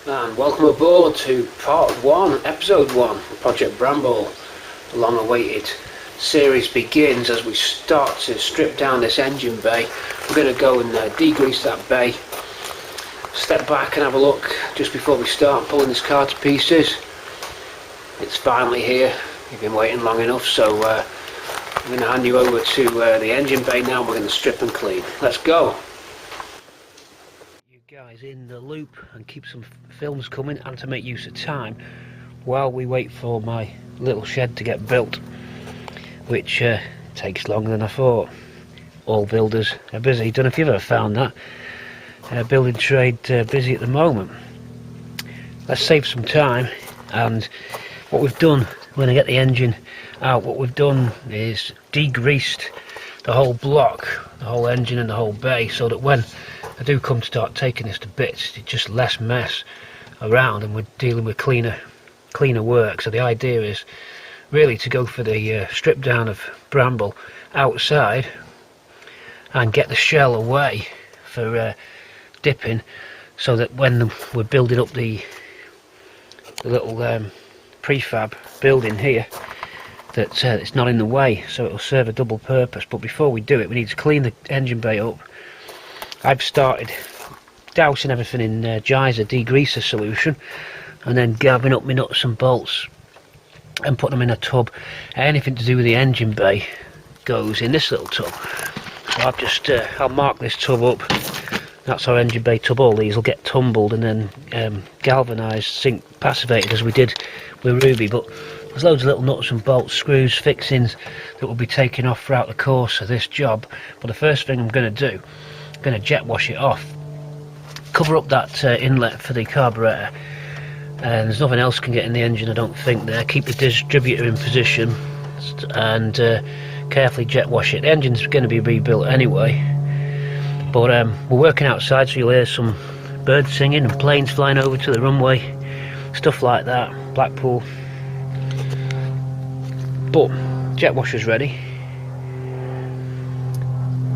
And welcome aboard to part 1, episode 1 of Project Bramble. The long awaited series begins as we start to strip down this engine bay. We're going to go and degrease that bay, step back and have a look just before we start pulling this car to pieces. It's finally here. You've been waiting long enough, so I'm going to hand you over to the engine bay now. We're going to strip and clean. Let's go. Guys in the loop and keep some films coming and to make use of time while we wait for my little shed to get built, which takes longer than I thought. All builders are busy. Don't know if you've ever found that. Building trade busy at the moment. Let's save some time, and what we've done when I get the engine out, what we've done is degreased the whole block, the whole engine and the whole bay, so that when I do come to start taking this to bits, it's just less mess around and we're dealing with cleaner work. So the idea is really to go for the strip down of Bramble outside and get the shell away for dipping, so that when we're building up the little prefab building here, that it's not in the way, so it'll serve a double purpose. But before we do it, we need to clean the engine bay up. I've started dousing everything in Geyser degreaser solution and then gathering up my nuts and bolts and putting them in a tub. Anything to do with the engine bay goes in this little tub. So I've just I'll mark this tub up. That's our engine bay tub. All these will get tumbled and then galvanised, zinc passivated as we did with Ruby. But there's loads of little nuts and bolts, screws, fixings that will be taken off throughout the course of this job. But the first thing I'm going to do, I'm going to jet wash it off, cover up that inlet for the carburetor, and there's nothing else can get in the engine I don't think there. Keep the distributor in position and carefully jet wash it. The engine's going to be rebuilt anyway, but we're working outside, so you'll hear some birds singing and planes flying over to the runway, stuff like that. Blackpool. But jet washer's ready,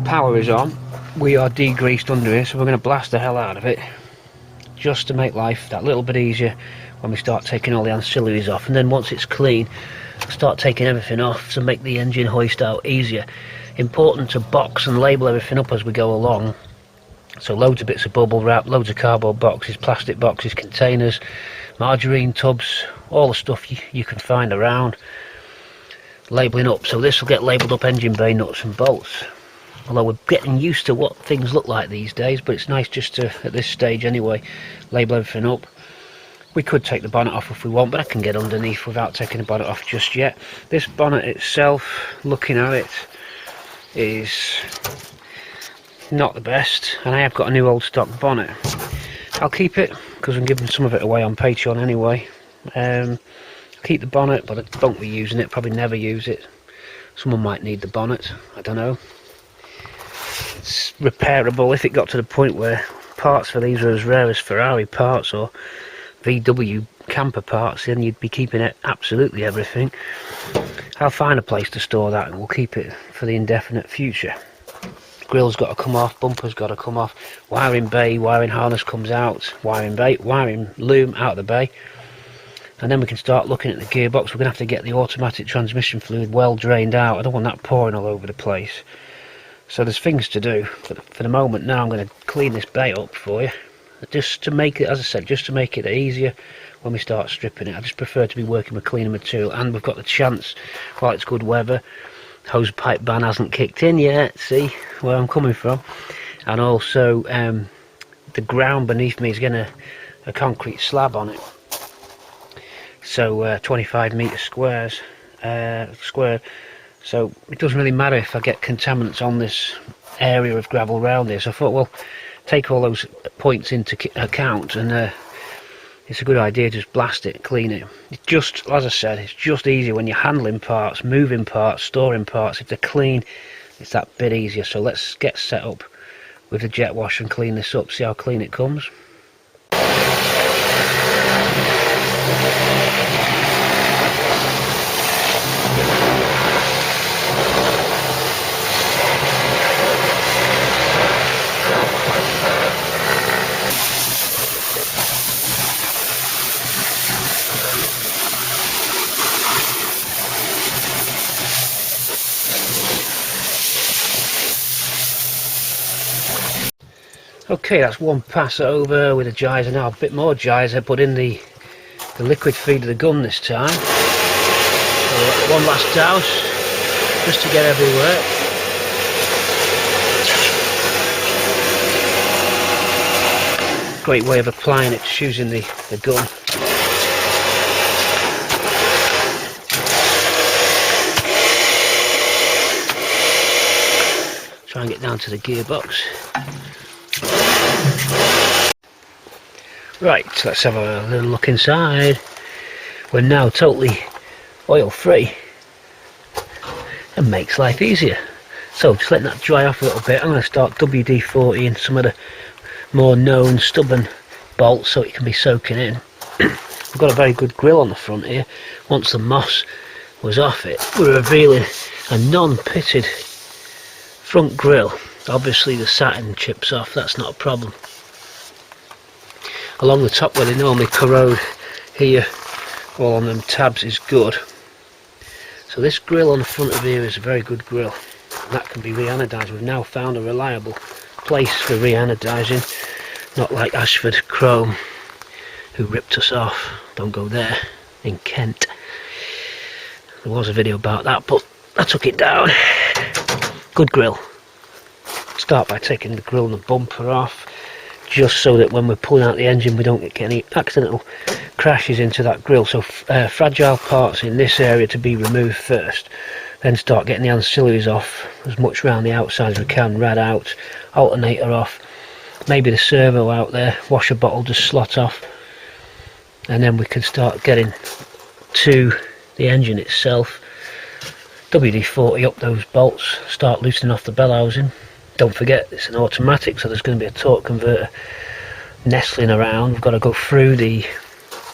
power is on. We are degreased under here, so we're going to blast the hell out of it just to make life that little bit easier when we start taking all the ancillaries off. And then once it's clean, start taking everything off to make the engine hoist out easier. Important to box and label everything up as we go along. So loads of bits of bubble wrap, loads of cardboard boxes, plastic boxes, containers, margarine tubs, all the stuff you can find around. Labelling up, so this will get labelled up engine bay nuts and bolts. Although we're getting used to what things look like these days, but it's nice just to, at this stage anyway, label everything up. We could take the bonnet off if we want, but I can get underneath without taking the bonnet off just yet. This bonnet itself, looking at it, is not the best, and I have got a new old stock bonnet. I'll keep it because I'm giving some of it away on Patreon anyway. I'll keep the bonnet, but I won't be using it, probably never use it. Someone might need the bonnet, I don't know. It's repairable if it got to the point where parts for these are as rare as Ferrari parts or VW camper parts, then you'd be keeping it absolutely everything. I'll find a place to store that and we'll keep it for the indefinite future. Grill's got to come off, bumper's got to come off, wiring bay, wiring harness comes out, wiring bay, wiring loom out of the bay. And then we can start looking at the gearbox. We're going to have to get the automatic transmission fluid well drained out. I don't want that pouring all over the place. So there's things to do, but for the moment now I'm going to clean this bay up for you, just to make it, as I said, just to make it easier when we start stripping it. I just prefer to be working with cleaner material, and we've got the chance, while it's good weather, hose pipe ban hasn't kicked in yet, see where I'm coming from, and also the ground beneath me is getting a concrete slab on it, so 25 metre squared. So it doesn't really matter if I get contaminants on this area of gravel around this. I thought, well, take all those points into account, and it's a good idea to just blast it, clean it. It's just, as I said, it's just easier when you're handling parts, moving parts, storing parts. If they're clean, it's that bit easier. So let's get set up with the jet wash and clean this up, see how clean it comes. Okay, that's one pass over with a geyser. Now a bit more geyser, put in the liquid feed of the gun this time. So one last douse just to get everywhere. Great way of applying it, just using the gun. Try and get down to the gearbox. Right, let's have a little look inside. We're now totally oil free and makes life easier. So just letting that dry off a little bit. I'm going to start WD-40 in some of the more known stubborn bolts so it can be soaking in. We've got a very good grill on the front here. Once the moss was off it, we're revealing a non-pitted front grill. Obviously the satin chips off, that's not a problem. Along the top where they normally corrode here, all on them tabs, is good. So this grill on the front of here is a very good grill. And that can be re-anodised. We've now found a reliable place for re-anodising, not like Ashford Chrome, who ripped us off. Don't go there, in Kent. There was a video about that, but I took it down. Good grill. Start by taking the grill and the bumper off, just so that when we're pulling out the engine we don't get any accidental crashes into that grill. So fragile parts in this area to be removed first, then start getting the ancillaries off, as much around the outside as we can, rad out, alternator off, maybe the servo out there, washer bottle just slot off, and then we can start getting to the engine itself. WD-40 up those bolts, start loosening off the bell housing. Don't forget it's an automatic, so there's going to be a torque converter nestling around. We've got to go through the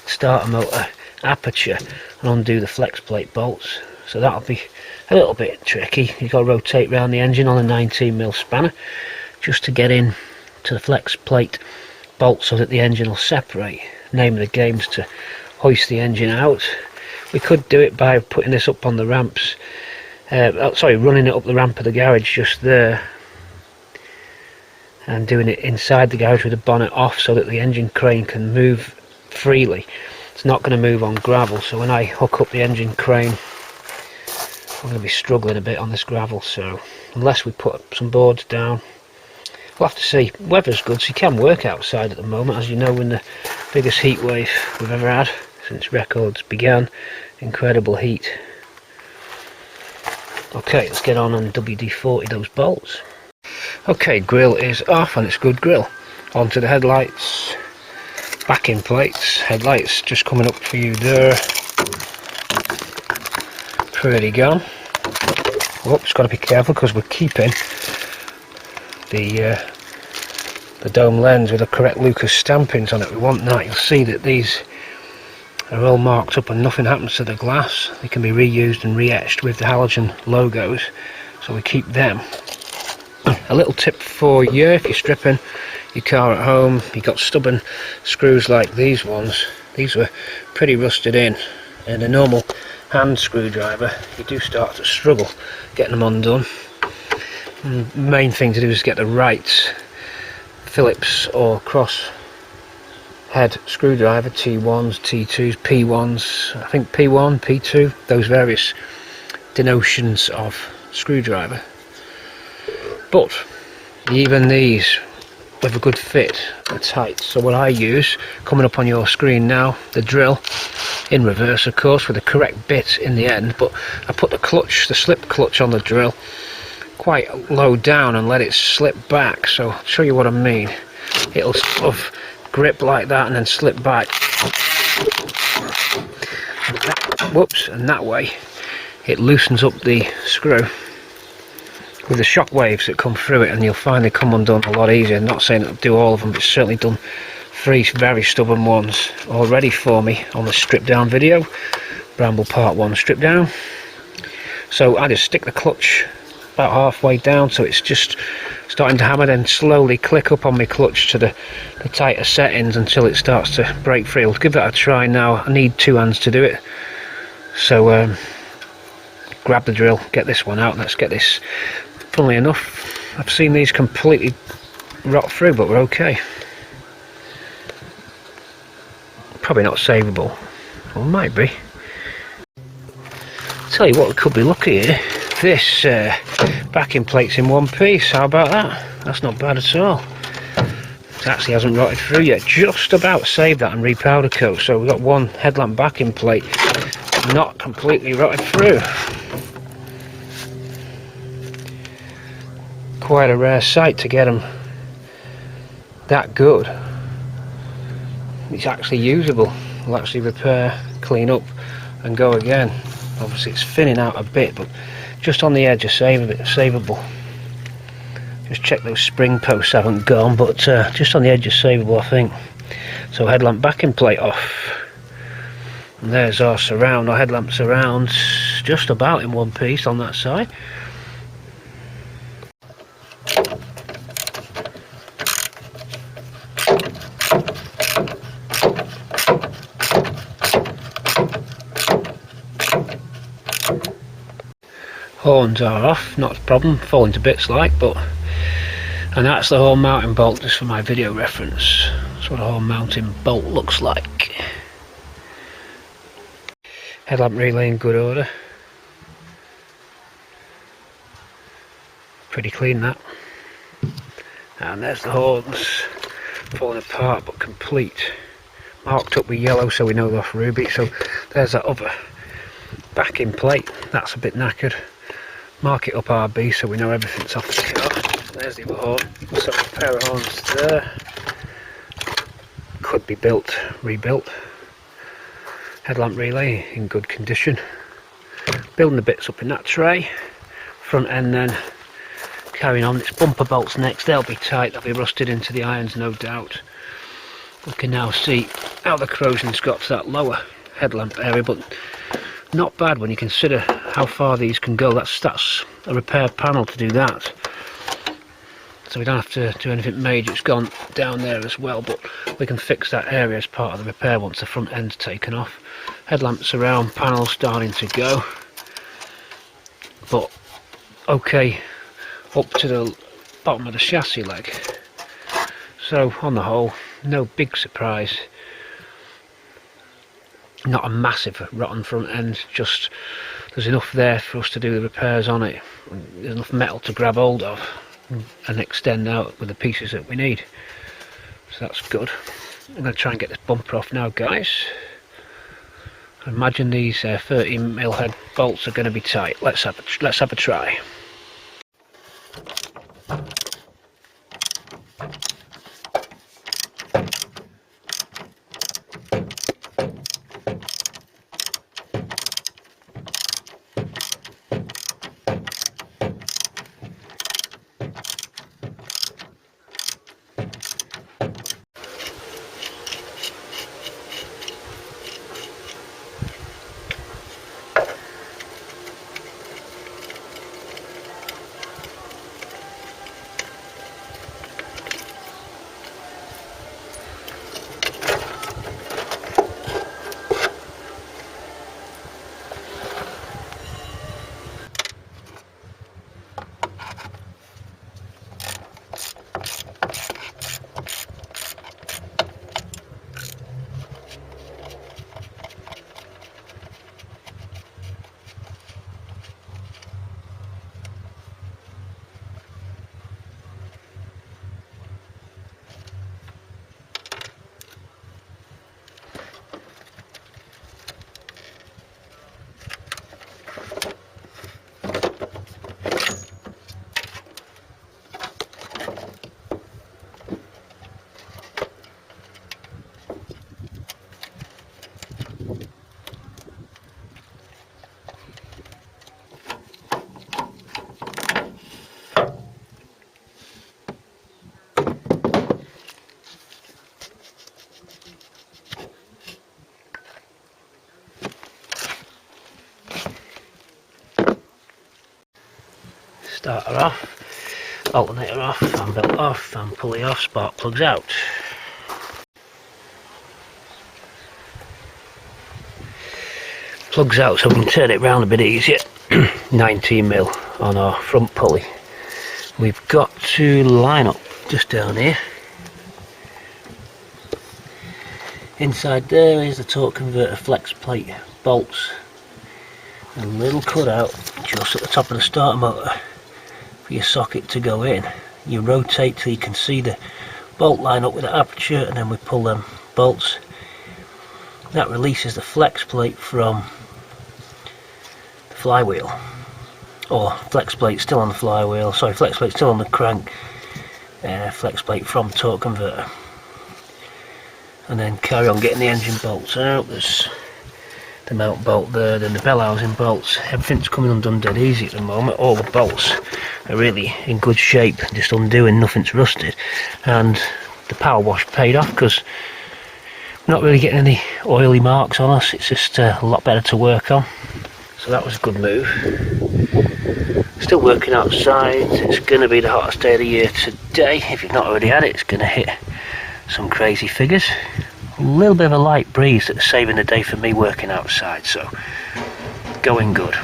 starter motor aperture and undo the flex plate bolts, so that'll be a little bit tricky. You've got to rotate around the engine on a 19mm spanner just to get in to the flex plate bolt so that the engine will separate. Name of the game is to hoist the engine out. We could do it by putting this up on the ramps, running it up the ramp of the garage just there, and doing it inside the garage with the bonnet off so that the engine crane can move freely. It's not going to move on gravel, so when I hook up the engine crane I'm going to be struggling a bit on this gravel, so unless we put some boards down, we'll have to see. Weather's good, so you can work outside at the moment, as you know, in the biggest heat wave we've ever had since records began. Incredible heat. Okay, let's get on and WD-40 those bolts. Okay, grill is off, and it's a good grill. Onto the headlights, backing plates, headlights just coming up for you there. Pretty gone. Oops, got to be careful because we're keeping the dome lens with the correct Lucas stampings on it. We want that. You'll see that these are all marked up and nothing happens to the glass. They can be reused and re-etched with the halogen logos, so we keep them. A little tip for you, if you're stripping your car at home, you've got stubborn screws like these ones. These were pretty rusted in, and a normal hand screwdriver you do start to struggle getting them undone. And the main thing to do is get the right Phillips or cross head screwdriver, T1s, T2s, P1s, I think P1, P2, those various denotions of screwdriver. But even these with a good fit are tight, so what I use, coming up on your screen now, the drill in reverse of course with the correct bit in the end, but I put the clutch, the slip clutch on the drill quite low down and let it slip back. So I'll show you what I mean. It'll sort of grip like that and then slip back, and that way it loosens up the screw with the shock waves that come through it, and you'll find they come undone a lot easier. I'm not saying it'll do all of them, but it's certainly done 3 very stubborn ones already for me on the strip down video, Bramble part 1 strip down. So I just stick the clutch about halfway down so it's just starting to hammer, then slowly click up on my clutch to the tighter settings until it starts to break free. I'll give that a try now. I need 2 hands to do it, so grab the drill, get this one out, and let's get this. Funnily enough, I've seen these completely rot through, but we're okay. Probably not savable. Well, might be. Tell you what, we could be lucky here. This backing plate's in one piece. How about that? That's not bad at all. It actually hasn't rotted through yet. Just about saved that and repowder coat. So we've got one headlamp backing plate not completely rotted through. Quite a rare sight to get them that good. It's actually usable. We'll actually repair, clean up and go again. Obviously it's thinning out a bit, but just on the edge of savable. Just check those spring posts haven't gone, but just on the edge of savable, I think. So headlamp backing plate off. And there's our surround, our headlamp surrounds, just about in one piece on that side. Horns are off, not a problem, falling to bits like, but... And that's the horn mounting bolt, just for my video reference. That's what a horn mounting bolt looks like. Headlamp relay in good order. Pretty clean that. And there's the horns, falling apart but complete. Marked up with yellow so we know they're off ruby. So there's that other backing plate, that's a bit knackered. Mark it up RB so we know everything's off the car. There's the other horn. So a pair of horns there. Could be built, rebuilt. Headlamp relay in good condition. Building the bits up in that tray. Front end then carrying on. It's bumper bolts next. They'll be tight. They'll be rusted into the irons, no doubt. We can now see how the corrosion's got to that lower headlamp area, but not bad when you consider how far these can go. That's a repair panel to do that. So we don't have to do anything major. It's gone down there as well, but we can fix that area as part of the repair once the front end's taken off. Headlamp surround panel starting to go, but okay up to the bottom of the chassis leg. So on the whole, no big surprise. Not a massive rotten front end, just there's enough there for us to do the repairs on it. There's enough metal to grab hold of and extend out with the pieces that we need. So that's good. I'm going to try and get this bumper off now, guys. I imagine these 13mm head bolts are going to be tight. Let's have a try. Starter off, alternator off, fan belt off, fan pulley off, spark plugs out. Plugs out so we can turn it round a bit easier. 19mm on our front pulley. We've got to line up just down here. Inside there is the torque converter flex plate bolts, and a little cutout just at the top of the starter motor for your socket to go in. You rotate till you can see the bolt line up with the aperture, and then we pull them bolts. That releases the flex plate from the flywheel, or flex plate still on the flywheel, sorry, flex plate still on the crank, flex plate from torque converter. And then carry on getting the engine bolts out. There's the mount bolt there, then the bell housing bolts. Everything's coming undone dead easy at the moment. All the bolts are really in good shape, just undoing, nothing's rusted. And the power wash paid off because we're not really getting any oily marks on us. It's just a lot better to work on. So that was a good move. Still working outside. It's going to be the hottest day of the year today. If you've not already had it, it's going to hit some crazy figures. A little bit of a light breeze that's saving the day for me working outside, so going good.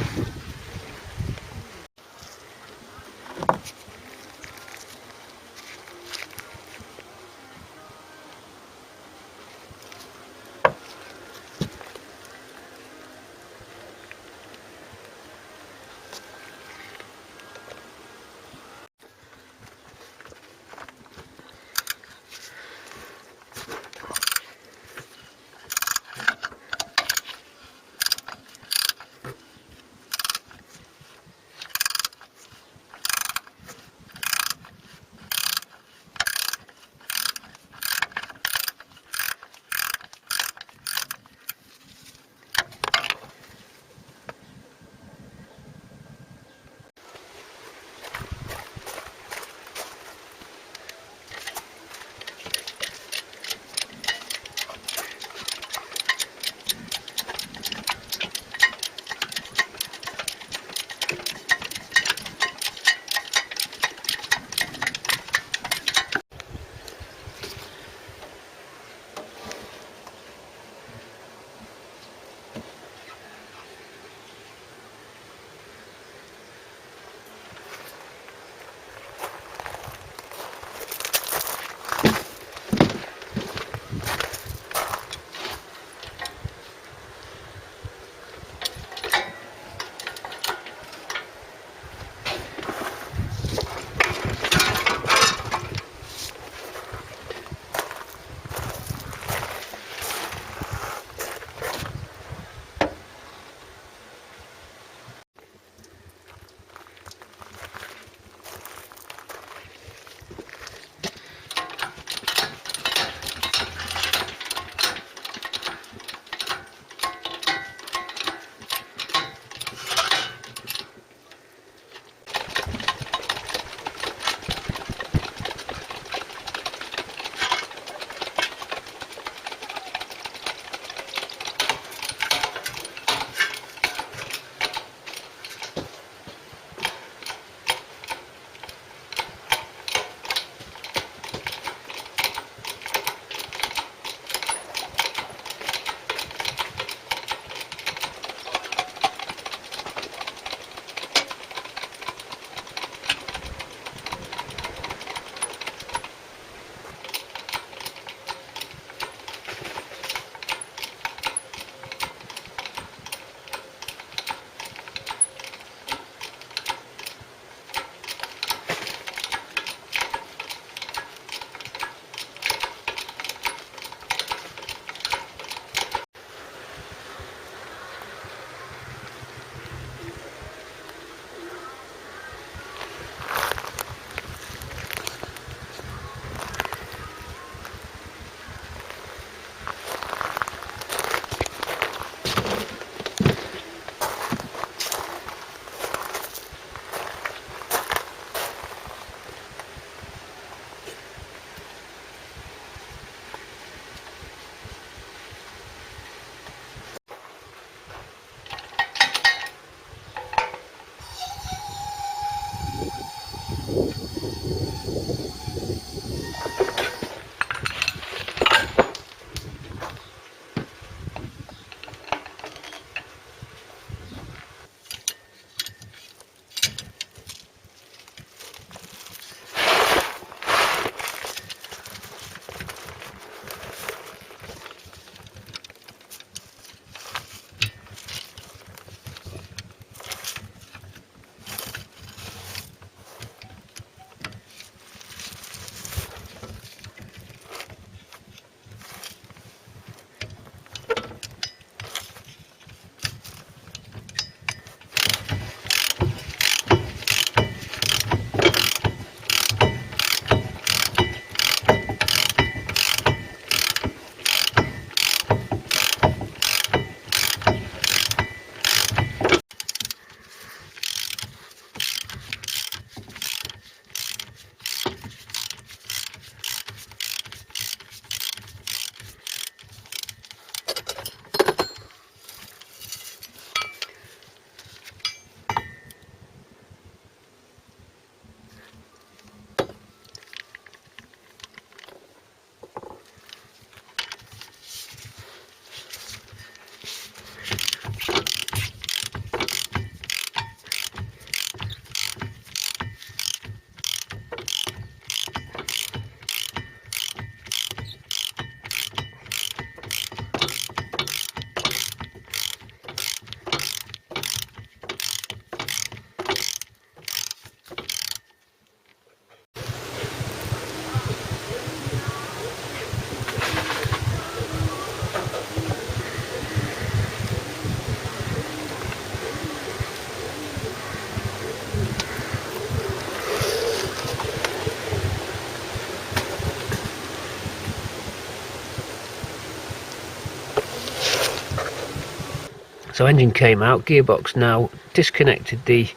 So engine came out, gearbox now, disconnected this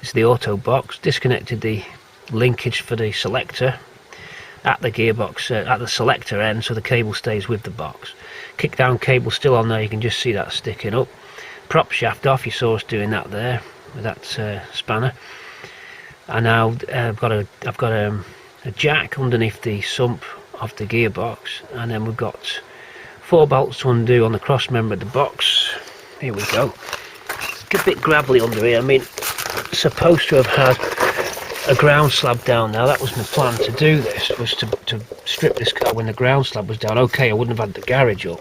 is the auto box, disconnected the linkage for the selector at the gearbox, at the selector end, so the cable stays with the box. Kick down cable still on there, you can just see that sticking up. Prop shaft off, you saw us doing that there with that spanner. And now I've got a jack underneath the sump of the gearbox, and then we've got 4 bolts to undo on the cross member of the box. Here we go. It's a bit gravelly under here. I mean, supposed to have had a ground slab down now. That was my plan to do this, was to strip this car when the ground slab was down. Okay, I wouldn't have had the garage up,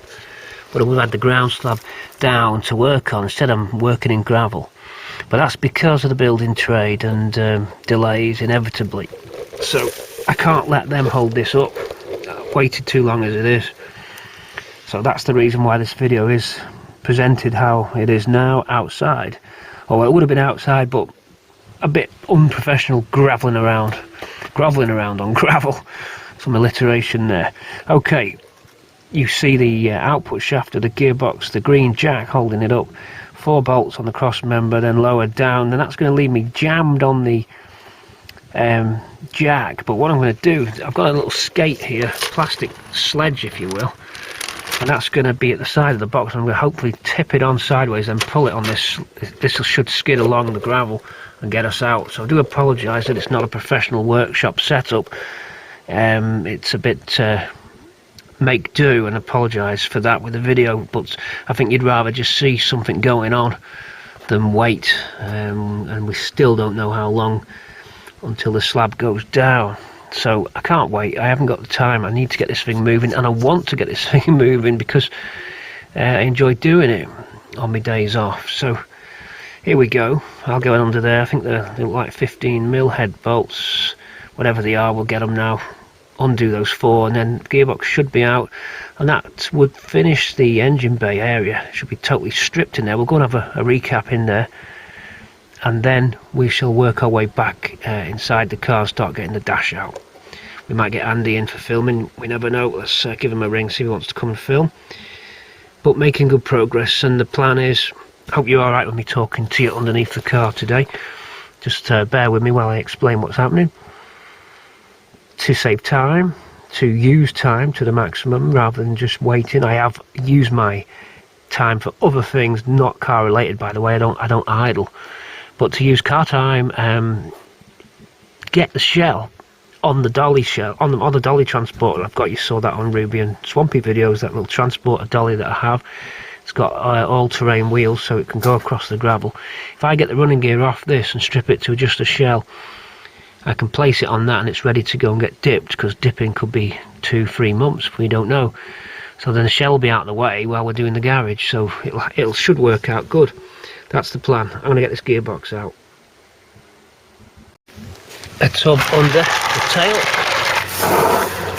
but I would have had the ground slab down to work on. Instead I'm working in gravel. But that's because of the building trade and delays inevitably. So I can't let them hold this up. I've waited too long as it is. So that's the reason why this video is presented how it is now outside. Or it would have been outside, but a bit unprofessional, groveling around on gravel. Some alliteration there. Okay, you see the output shaft of the gearbox, the green jack holding it up. 4 bolts on the cross member, then lowered down, and that's going to leave me jammed on the jack. But what I'm going to do, I've got a little skate here, plastic sledge if you will, and that's going to be at the side of the box. I'm going to hopefully tip it on sideways and pull it on this. This should skid along the gravel and get us out. So I do apologise that it's not a professional workshop setup. It's a bit make do, and apologise for that with the video, but I think you'd rather just see something going on than wait, and we still don't know how long until the slab goes down. So I can't wait. I haven't got the time. I need to get this thing moving, and I want to get this thing moving because I enjoy doing it on my days off. So here we go. I'll go under there. I think they're like 15mm head bolts, whatever they are. We'll get them now, undo those 4, and then the gearbox should be out, and that would finish the engine bay area. It should be totally stripped in there. We'll go and have a recap in there, and then we shall work our way back inside the car and start getting the dash out. We might get Andy in for filming, we never know. Let's give him a ring, see if he wants to come and film. But making good progress, and the plan is, hope you're alright with me talking to you underneath the car today. Just bear with me while I explain what's happening. To save time, to use time to the maximum rather than just waiting. I have used my time for other things, not car related, by the way. I don't idle, but to use car time, get the shell on the dolly shell on the dolly transporter I've got. You saw that on Ruby and Swampy videos, that little transporter dolly that I have. It's got all-terrain wheels, so it can go across the gravel. If I get the running gear off this and strip it to just a shell, I can place it on that and it's ready to go and get dipped, because dipping could be 2-3 months, we don't know. So then the shell will be out of the way while we're doing the garage, so it should work out good. That's the plan. I'm going to get this gearbox out. A tub under the tail.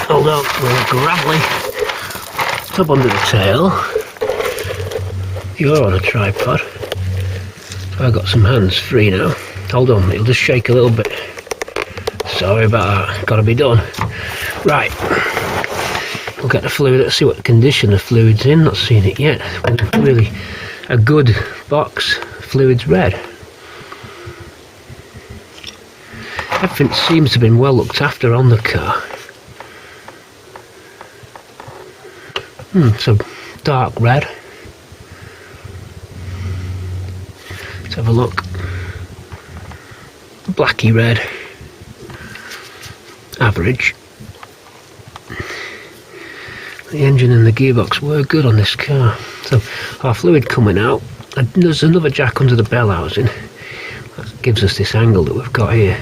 Hold on, we're gravelly. Tub under the tail. You're on a tripod. I've got some hands free now. Hold on, it'll just shake a little bit. Sorry about that, gotta be done. Right, we'll get the fluid, let's see what the condition the fluid's in. Not seen it yet. Really a good box. Fluid's red. Everything seems to have been well looked after on the car. It's a dark red. Let's have a look. Blacky red. Average. The engine and the gearbox were good on this car. So our fluid coming out, and there's another jack under the bell housing. That gives us this angle that we've got here.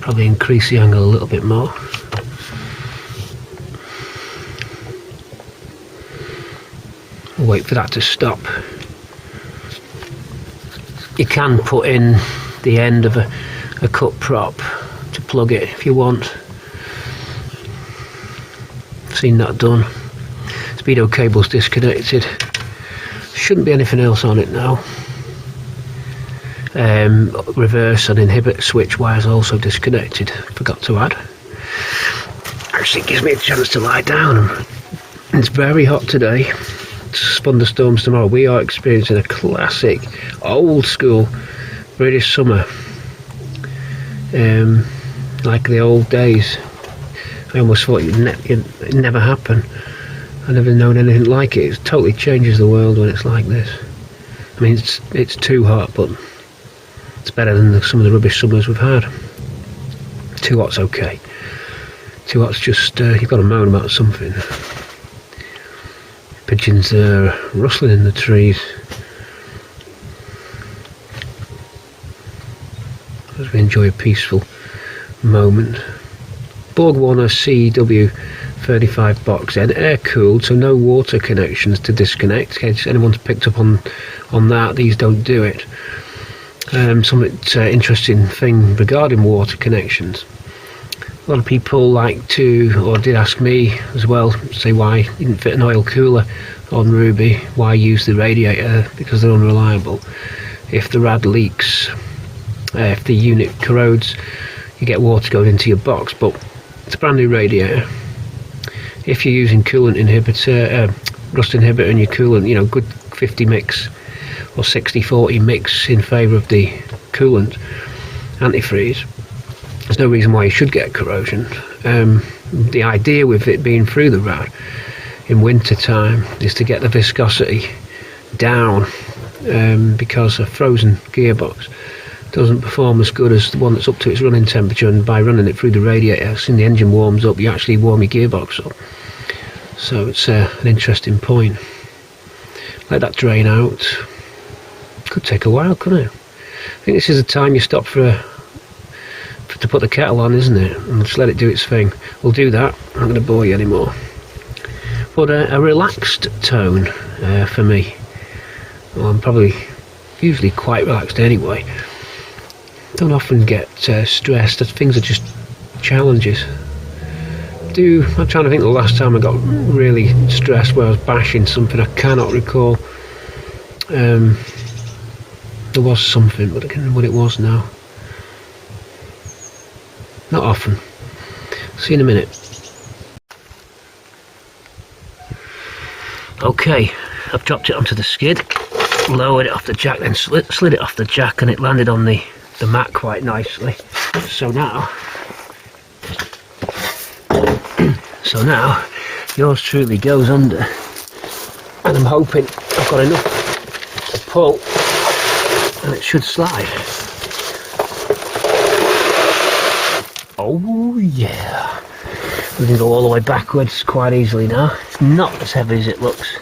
Probably increase the angle a little bit more. We'll wait for that to stop. You can put in the end of a cut prop to plug it if you want. Seen that done. Speedo cable's disconnected. Shouldn't be anything else on it now. Reverse and inhibit switch wires also disconnected. Forgot to add. Actually gives me a chance to lie down. It's very hot today. thunderstorms tomorrow. We are experiencing a classic, old school British summer, like the old days. I almost thought it'd never happen. I've never known anything like it. It totally changes the world when it's like this. I mean, it's too hot, but it's better than some of the rubbish summers we've had. Too hot's okay. Too hot's just, you've got to moan about something. Pigeons are rustling in the trees as we enjoy a peaceful moment. Borg Warner CW35 box end, air cooled, so no water connections to disconnect. In case anyone's picked up on that, these don't do it. Something interesting thing regarding water connections. A lot of people like to, or did ask me as well, say why didn't fit an oil cooler on Ruby, why use the radiator, because they're unreliable. If the rad leaks, if the unit corrodes, you get water going into your box, but it's a brand new radiator. If you're using coolant inhibitor, rust inhibitor in your coolant, you know, good 50 mix or 60-40 mix in favour of the coolant antifreeze, there's no reason why you should get corrosion. The idea with it being through the rad in winter time is to get the viscosity down, because a frozen gearbox doesn't perform as good as the one that's up to its running temperature, and by running it through the radiator, as soon as the engine warms up, you actually warm your gearbox up. So it's an interesting point. Let that drain out. Could take a while, couldn't it? I think this is the time you stop to put the kettle on, isn't it? And just let it do its thing. We'll do that. I'm not going to bore you anymore. But a relaxed tone for me. Well, I'm probably usually quite relaxed anyway. Don't often get stressed. Things are just challenges. I'm trying to think the last time I got really stressed where I was bashing something. I cannot recall. There was something, but I can't remember what it was now. Not often. See you in a minute. Okay, I've dropped it onto the skid, lowered it off the jack, then slid it off the jack, and it landed on the mat quite nicely. So now yours truly goes under, and I'm hoping I've got enough to pull and it should slide. Oh yeah, we can go all the way backwards quite easily now. It's not as heavy as it looks,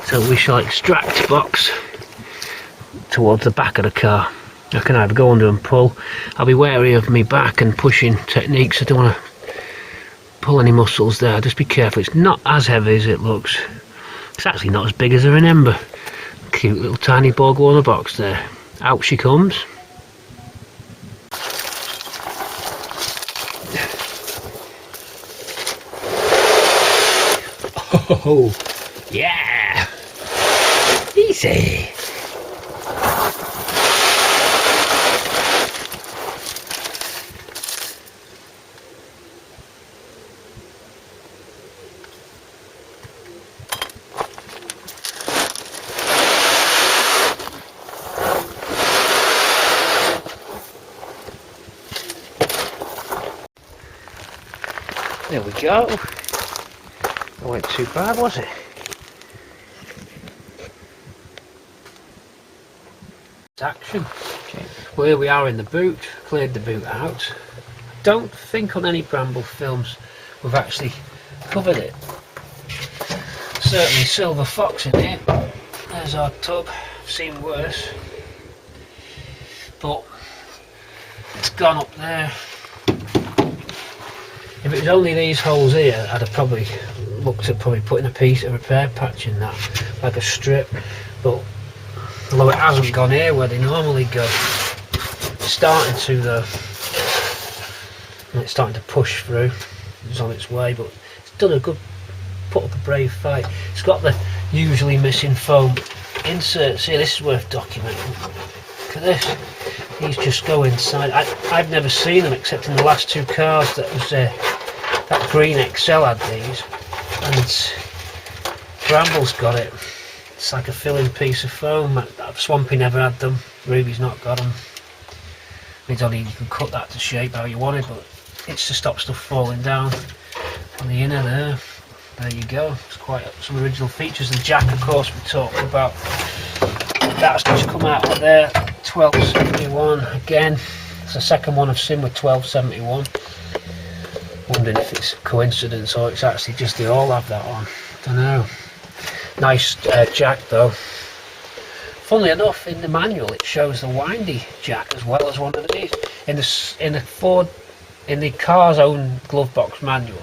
so we shall extract box towards the back of the car. I can either go under and pull. I'll be wary of me back and pushing techniques. I don't want to pull any muscles there. Just be careful. It's not as heavy as it looks. It's actually not as big as I remember. Cute little tiny Borg Warner box there. Out she comes. Oh yeah, easy. There we go. That wasn't too bad, was it? Action. Okay. Well, here we are in the boot. Cleared the boot out. Don't think on any Bramble films we've actually covered it. Certainly Silver Fox in here. There's our tub. Seen worse. But it's gone up there. If it was only these holes here, I'd have probably looked at putting a piece of repair patch in that, like a strip. But although it hasn't gone here where they normally go, it's starting to though, and it's starting to push through. It's on its way, but it's done a good, put up a brave fight. It's got the usually missing foam inserts here. This is worth documenting. Look at this. These just go inside. I've never seen them except in the last two cars that was that green XL had these, and Bramble's got it. It's like a filling piece of foam. Swampy never had them, Ruby's not got them. It's only, you can cut that to shape how you want it, but it's to stop stuff falling down on the inner there. There you go. It's quite some original features. The jack, of course, we talked about. That's just come out of there, 1271 again. It's the second one I've seen with 1271. Wondering if it's a coincidence or it's actually just they all have that on. Don't know. Nice jack though. Funnily enough, in the manual it shows the windy jack as well as one of these. In the car's own glove box manual,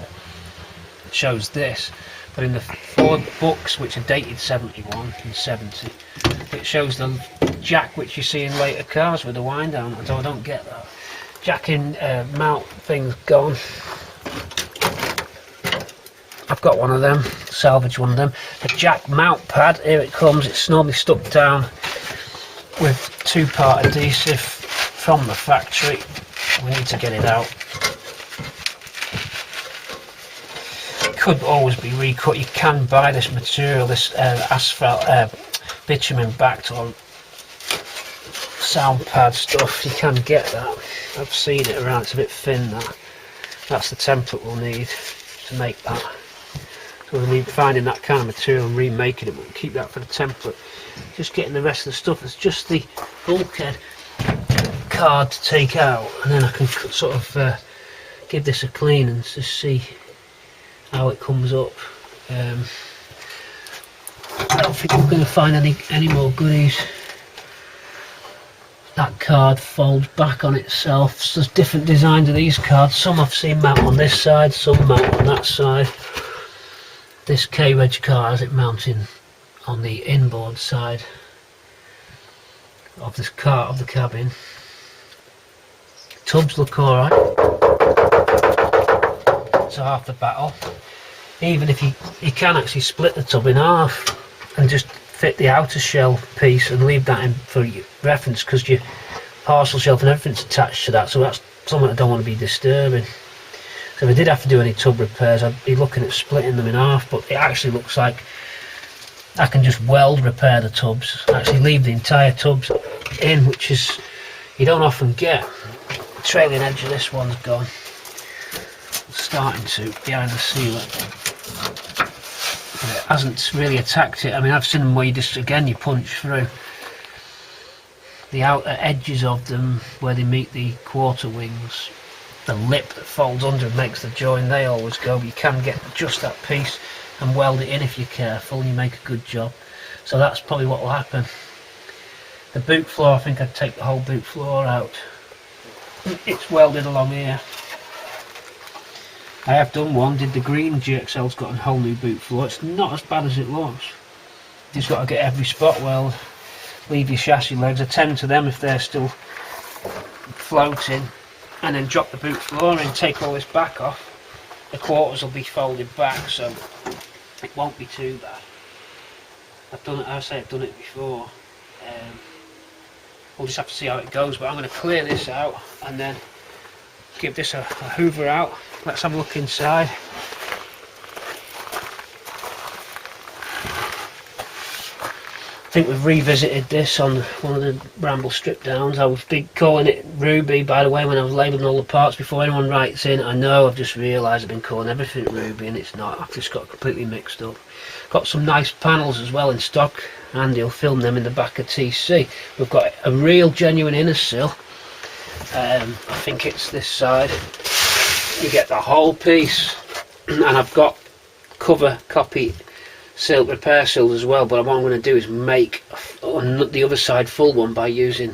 it shows this, but in the Ford books, which are dated 71 and 70, it shows the jack which you see in later cars with the wind down. So I don't get that. Jack in mount thing's gone. I've got one of them, salvage one of them. The jack mount pad, here it comes. It's normally stuck down with 2-part adhesive from the factory. We need to get it out. It could always be recut. You can buy this material, this asphalt, bitumen backed or sound pad stuff. You can get that. I've seen it around. It's a bit thin. That's the template we'll need to make that. So we'll need finding that kind of material and remaking it, but we'll keep that for the template. Just getting the rest of the stuff. It's just the bulkhead card to take out, and then I can sort of give this a clean and just see how it comes up. I don't think I'm going to find any more goodies. That card folds back on itself. So there's different designs of these cards. Some I've seen mount on this side, some mount on that side. This K-Reg car has it mounting on the inboard side of this car, of the cabin. Tubs look alright. So half the battle. Even if you can actually split the tub in half and just fit the outer shell piece and leave that in for your reference, because your parcel shelf and everything's attached to that, so that's something I don't want to be disturbing. So if I did have to do any tub repairs, I'd be looking at splitting them in half, but it actually looks like I can just weld repair the tubs, actually leave the entire tubs in, which is, you don't often get. The trailing edge of this one's gone. It's starting to, behind the sealer. But it hasn't really attacked it. I mean, I've seen them where you just, again, you punch through. The outer edges of them, where they meet the quarter wings, the lip that folds under and makes the join, they always go. You can get just that piece and weld it in if you're careful and you make a good job. So that's probably what will happen. The boot floor, I think I'd take the whole boot floor out. It's welded along here. I have done one, did the green GXL's got a whole new boot floor. It's not as bad as it looks. You just got to get every spot weld. Leave your chassis legs, attend to them if they're still floating, and then drop the boot floor and take all this back off. The quarters will be folded back, so it won't be too bad. I've done it, I've done it before. We'll just have to see how it goes, but I'm going to clear this out and then give this a hoover out. Let's have a look inside. I think we've revisited this on one of the Bramble strip downs. I was calling it Ruby, by the way, when I was labelling all the parts. Before anyone writes in, I know, I've just realised I've been calling everything Ruby and it's not. I've just got completely mixed up. Got some nice panels as well in stock. Andy will film them in the back of TC. We've got a real genuine inner sill. I think it's this side. You get the whole piece, and I've got cover copy silk repair sills as well, but what I'm going to do is make on the other side full one by using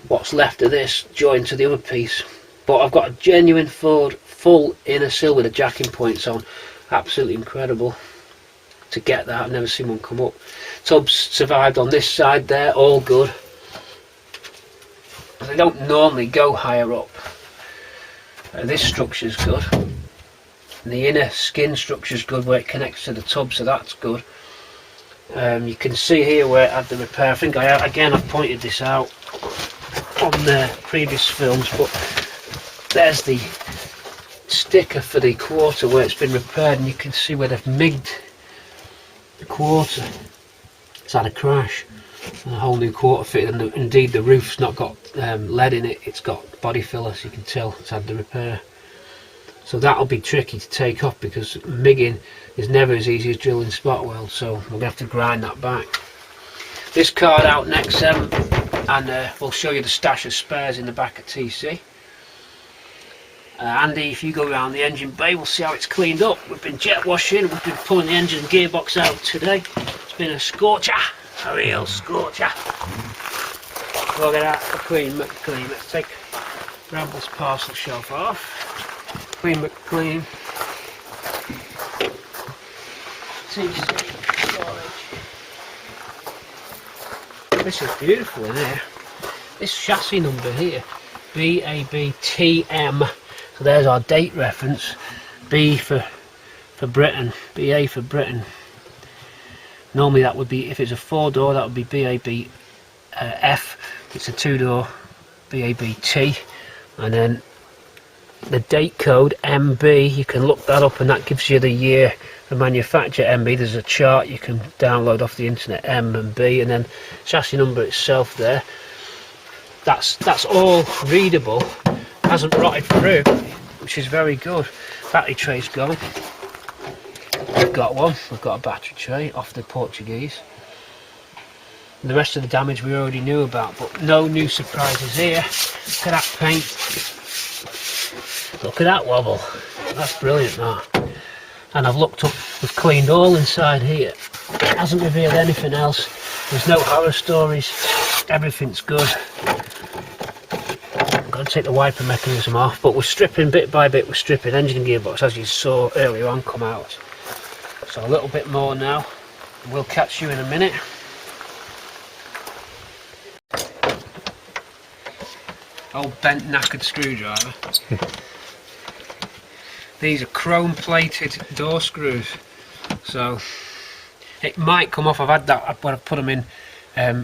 what's left of this joined to the other piece. But I've got a genuine Ford full inner sill with a jacking points on. Absolutely incredible to get that. I've never seen one come up. Tubs survived on this side there, all good. They don't normally go higher up. This structure's good. And the inner skin structure's good where it connects to the tub, so that's good. You can see here where it had the repair. I think I've pointed this out on the previous films, but there's the sticker for the quarter where it's been repaired, and you can see where they've migged the quarter it's had a crash. And a whole new quarter fitted, and indeed the roof's not got lead in it, it's got body filler, so you can tell it's had the repair. So that'll be tricky to take off because MIGging is never as easy as drilling spot weld, so we're going to have to grind that back. This card out next, and we'll show you the stash of spares in the back of TC. Andy, if you go around the engine bay, we'll see how it's cleaned up. We've been jet washing, we've been pulling the engine and gearbox out today. It's been a scorcher, a real scorcher. Look at that, clean McClean. Let's take Bramble's parcel shelf off. Clean McClean. TC storage. This is beautiful in here. This chassis number here, BABTM. So there's our date reference. B for Britain, BA for Britain. Normally that would be, if it's a 4-door, that would be BAB F. It's a 2-door, BABT. And then the date code MB, you can look that up and that gives you the year, the manufacturer MB. There's a chart you can download off the internet, M and B, and then chassis number itself there. That's all readable, hasn't rotted through, which is very good. Battery tray's gone. We've got one, we've got a battery tray off the Portuguese. And the rest of the damage we already knew about, but no new surprises here. Look at that paint. Look at that wobble. That's brilliant, that. And I've looked up, we've cleaned all inside here. It hasn't revealed anything else. There's no horror stories. Everything's good. I've got to take the wiper mechanism off, but we're stripping bit by bit. We're stripping engine and gearbox, as you saw earlier on, come out. So a little bit more now. We'll catch you in a minute. Old bent knackered screwdriver. These are chrome plated door screws, so it might come off. I've had that when I've put them in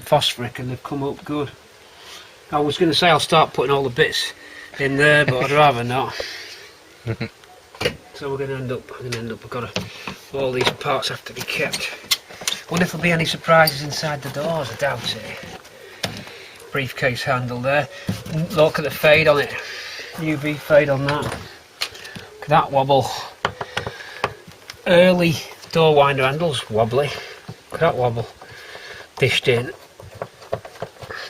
phosphoric and they've come up good. I was going to say I'll start putting all the bits in there, but I'd rather not. So we're going to end up, I've got all these parts have to be kept. Wonder if there'll be any surprises inside the doors. I doubt it. Briefcase handle there. Look at the fade on it. UV fade on that. Look at that wobble. Early door winder handles wobbly. Look at that wobble. Dished in.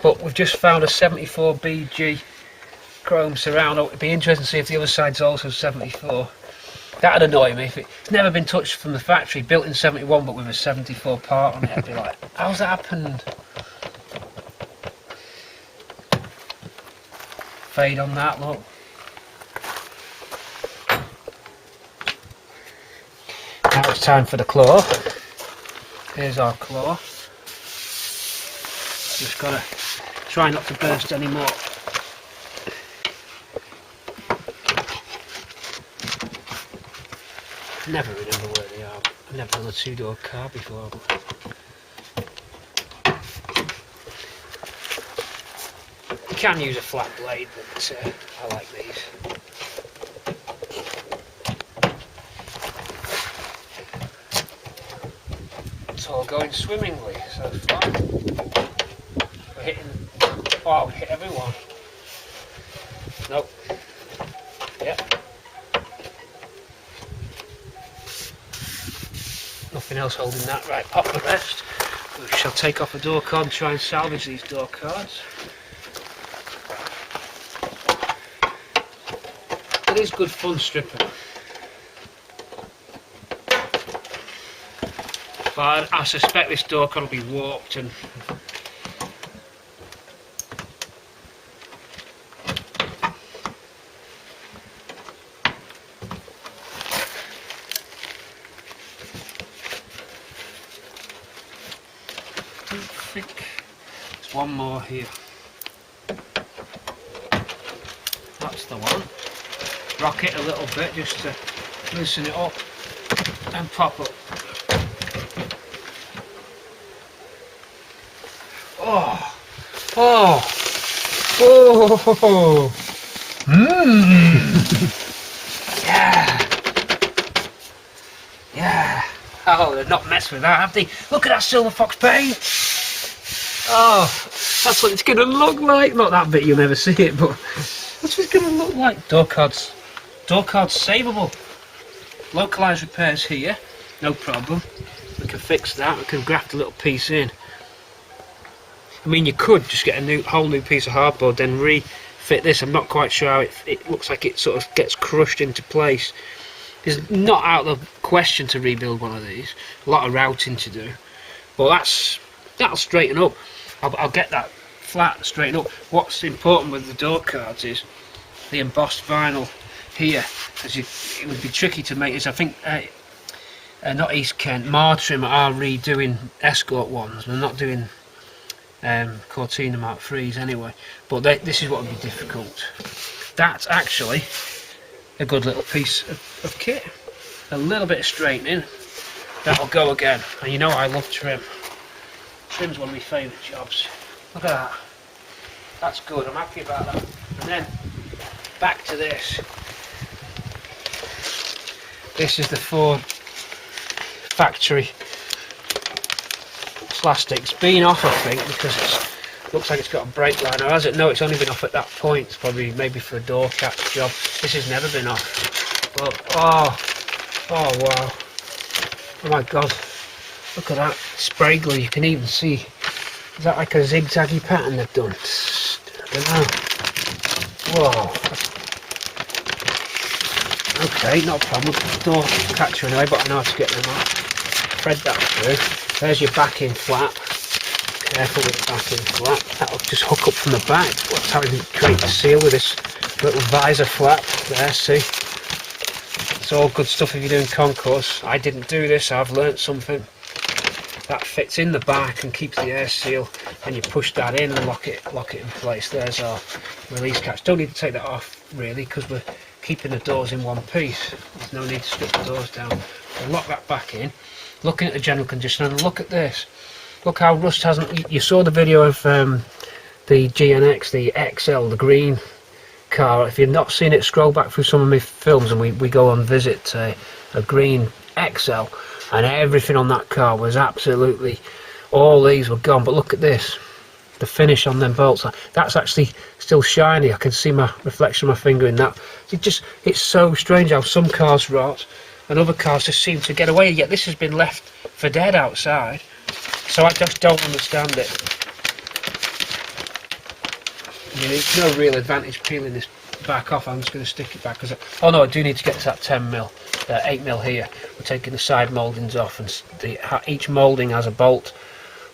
But we've just found a 74 BG chrome surround. It'd be interesting to see if the other side's also 74. That'd annoy me if it's never been touched from the factory, built in 71 but with a 74 part on it. I'd be like, how's that happened? Fade on that, look. Now it's time for the claw. Here's our claw. Just gotta try not to burst any more. I never remember where they are. I've never done a 2-door car before. You can use a flat blade, but I like these. It's all going swimmingly so far. We're hitting. Oh, we hit everyone. Nope. Yep. Nothing else holding that. Right, pop the rest. We shall take off a door card and try and salvage these door cards. It is good fun stripping. But I suspect this door card will be warped and I think there's one more here. That's the one. Rock it a little bit just to loosen it up and pop up. Oh, oh, oh, yeah, yeah. Oh Oh, they've not messed with that, have they? Look at that silver fox paint. Oh, that's what it's going to look like. Not that bit, you'll never see it, but that's what it's going to look like. Door cards savable. Localised repairs here, no problem. We can fix that. We can graft a little piece in. I mean, you could just get a whole new piece of hardboard, then refit this. I'm not quite sure how it looks like it sort of gets crushed into place. It's not out of the question to rebuild one of these. A lot of routing to do, but that'll straighten up. I'll get that flat straighten up. What's important with the door cards is the embossed vinyl here, because it would be tricky to make this. I think not East Kent, Martrim are redoing Escort ones. They're not doing Cortina Mark 3s anyway, but this is what would be difficult. That's actually a good little piece of kit. A little bit of straightening, that'll go again. And you know I love trim. Trim's one of my favourite jobs. Look at that. That's good, I'm happy about that. And then back to this. This is the Ford factory plastic. It's been off, I think, because it looks like it's got a brake liner. Has it? No, it's only been off at that point. It's probably maybe for a door cat's job. This has never been off. But oh wow. Oh my god. Look at that spray glue. You can even see. Is that like a zigzaggy pattern they've done? I don't know. Whoa. Okay, not a problem. Door catcher anyway, but I know how to get them out. Thread that through. There's your backing flap. Careful with the backing flap. That'll just hook up from the back. That's how you create the seal with this little visor flap. There, see? It's all good stuff if you're doing concourse. I didn't do this, I've learnt something. That fits in the back and keeps the air seal, and you push that in and lock it in place. There's our release catch. Don't need to take that off really, because we're keeping the doors in one piece. There's no need to strip the doors down. So lock that back in. Looking at the general condition, and look at this. Look how rust hasn't. You saw the video of the GNX, the XL, the green car. If you've not seen it, scroll back through some of my films, and we go on visit a green XL, and everything on that car was absolutely, all these were gone. But look at this, the finish on them bolts. That's actually still shiny. I can see my reflection of my finger in that. It's so strange how some cars rot and other cars just seem to get away, yet this has been left for dead outside. So I just don't understand it. I mean, it's no real advantage peeling this back off. I'm just going to stick it back, because oh no, I do need to get to that 10mm, 8mm here. We're taking the side mouldings off, and each moulding has a bolt.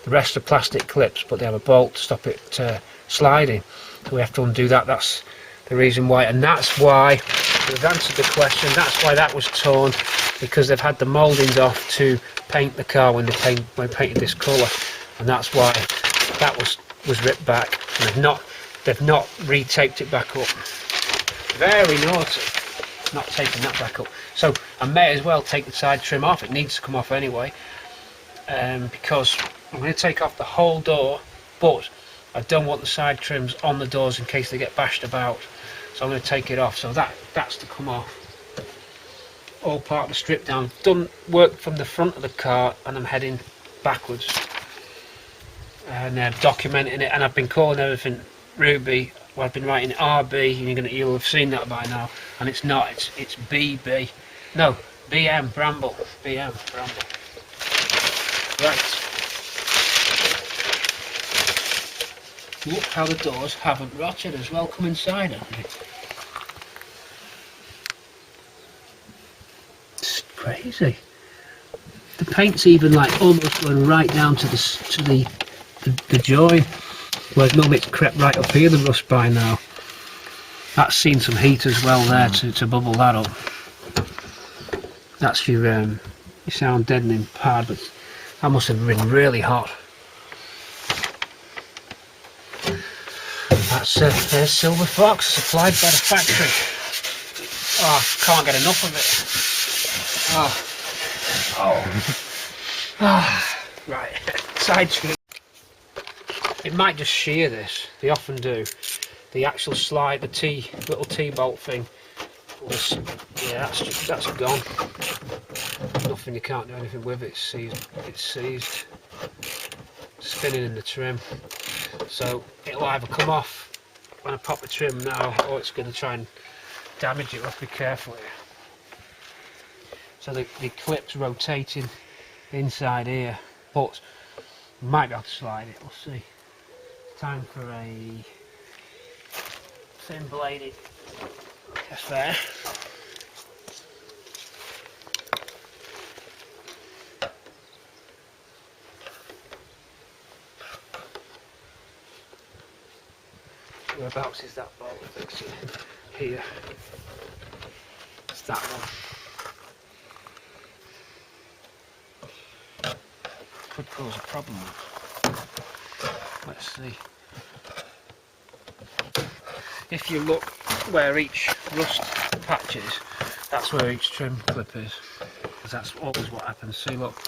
The rest are plastic clips, but they have a bolt to stop it sliding. So we have to undo that. That's the reason why, and that's why we've answered the question. That's why that was torn, because they've had the mouldings off to paint the car when painted this colour, and that's why that was ripped back. And they've not retaped it back up. Very naughty, not taking that back up. So I may as well take the side trim off. It needs to come off anyway, because I'm going to take off the whole door, but I don't want the side trims on the doors in case they get bashed about. So I'm going to take it off. So that's to come off. All part of the strip down. Done work from the front of the car, and I'm heading backwards and documenting it. And I've been calling everything Ruby. Well, I've been writing RB, and you'll have seen that by now. And it's not. It's BB. No, BM Bramble. BM Bramble. Right. Look how the doors haven't rotted as well. Come inside, haven't they? It's crazy. The paint's even like almost going right down to the join. Whereas normally it's crept right up here, the rust by now. That's seen some heat as well there to bubble that up. That's your sound deadening pad, but that must have been really hot. That's there's Silver Fox, supplied by the factory. Oh, can't get enough of it. Right, side trim. It might just shear this, they often do. The actual slide, the little T-bolt thing, yeah, that's gone. nothing, you can't do anything with it. It's seized, spinning in the trim, so it'll either come off when I pop the trim now, or it's going to try and damage it. We'll have to be careful here. So the clip's rotating inside here, but might be able to slide it, we'll see. Time for a thin bladed affair. Whereabouts is that bolt fixing? Here. It's that one. Could cause a problem. Let's see. If you look where each rust patch is, that's where each trim clip is. Because that's always what happens. See, look,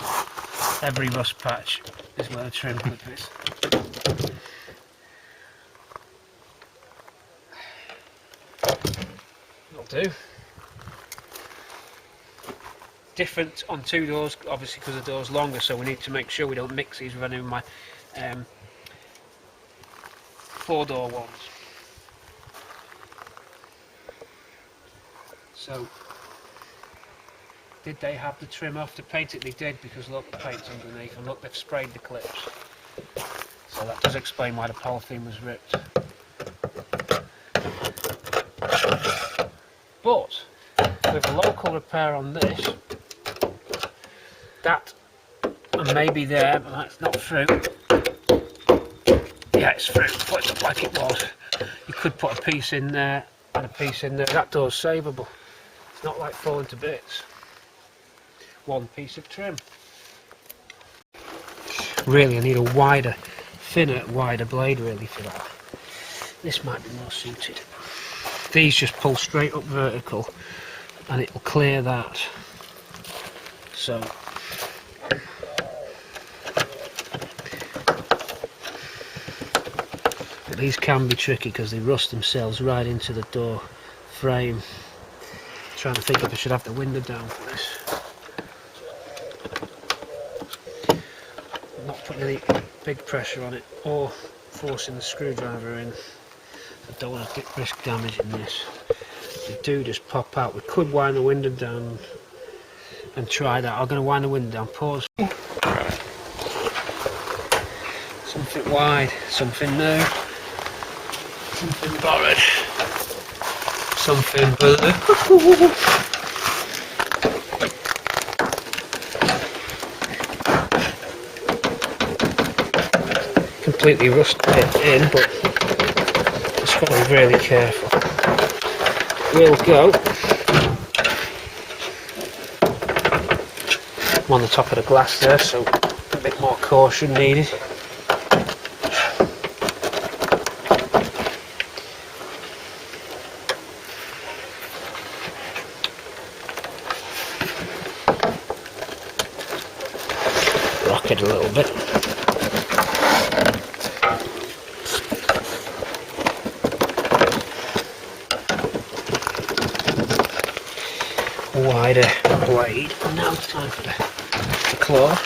every rust patch is where the trim clip is. That'll do. Different on two doors, obviously, because the door's longer, so we need to make sure we don't mix these with any of my 4-door ones. So, did they have the trim off to paint it? They did, because look, the paint's underneath, and look, they've sprayed the clips. So that does explain why the polythene was ripped. But with a local repair on this, that and maybe there, but that's not through. Yeah, it's through, but it looked like it was. You could put a piece in there and a piece in there. That door's savable. It's not like falling to bits. One piece of trim. Really, I need a wider, thinner, wider blade really for that. This might be more suited. These just pull straight up vertical and it will clear that. So but these can be tricky because they rust themselves right into the door frame. I'm trying to think if I should have the window down for this. I'm not putting any big pressure on it or forcing the screwdriver in. I don't want to risk damaging this. They do just pop out. We could wind the window down and try that. I'm going to wind the window down. Pause. Something wide, something new, something borrowed, something blue. Completely rusted it in, but got to be really careful. We'll go. I'm on the top of the glass there, so a bit more caution needed. Rock it a little bit. Wider blade. And now it's time for the claw.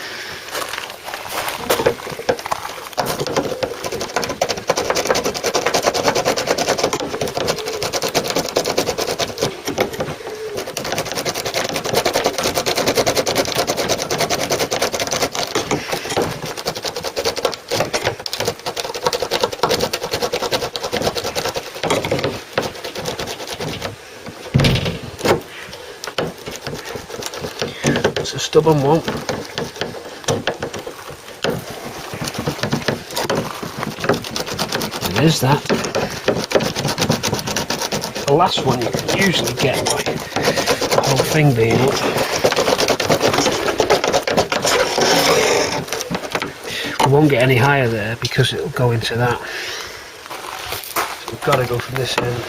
It's a stubborn one. And there's that. The last one you can usually get by the whole thing being up. We won't get any higher there because it'll go into that. So we've got to go from this end.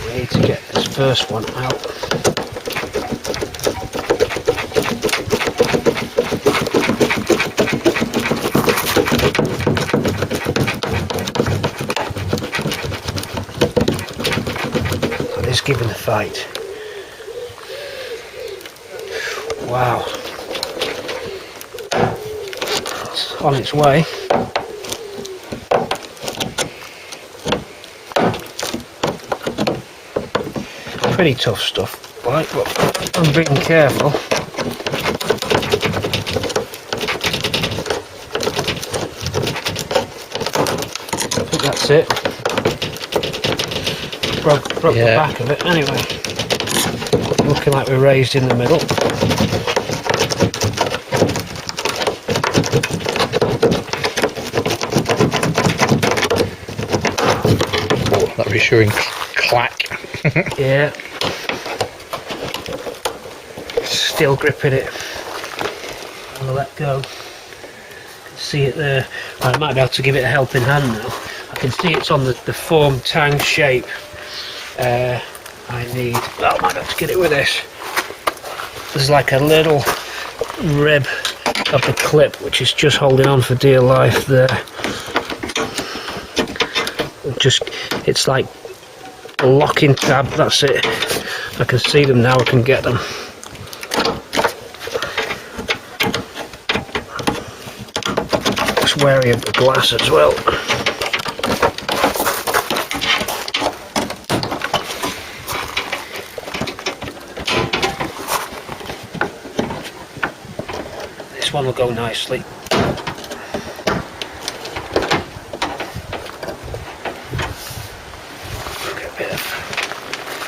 We need to get this first one out. Giving a fight. Wow. It's on its way. Pretty tough stuff, like, but I'm being careful. I think that's it. Broke the back of it. Anyway, looking like we're raised in the middle. Oh, that reassuring clack. Yeah. Still gripping it. I'm gonna let go. See it there. I might be able to give it a helping hand now. I can see it's on the form tang shape. I might be able to get it with this. There's like a little rib of the clip which is just holding on for dear life there. It's like a locking tab, that's it. I can see them now, I can get them. Just wary of the glass as well. This one will go nicely.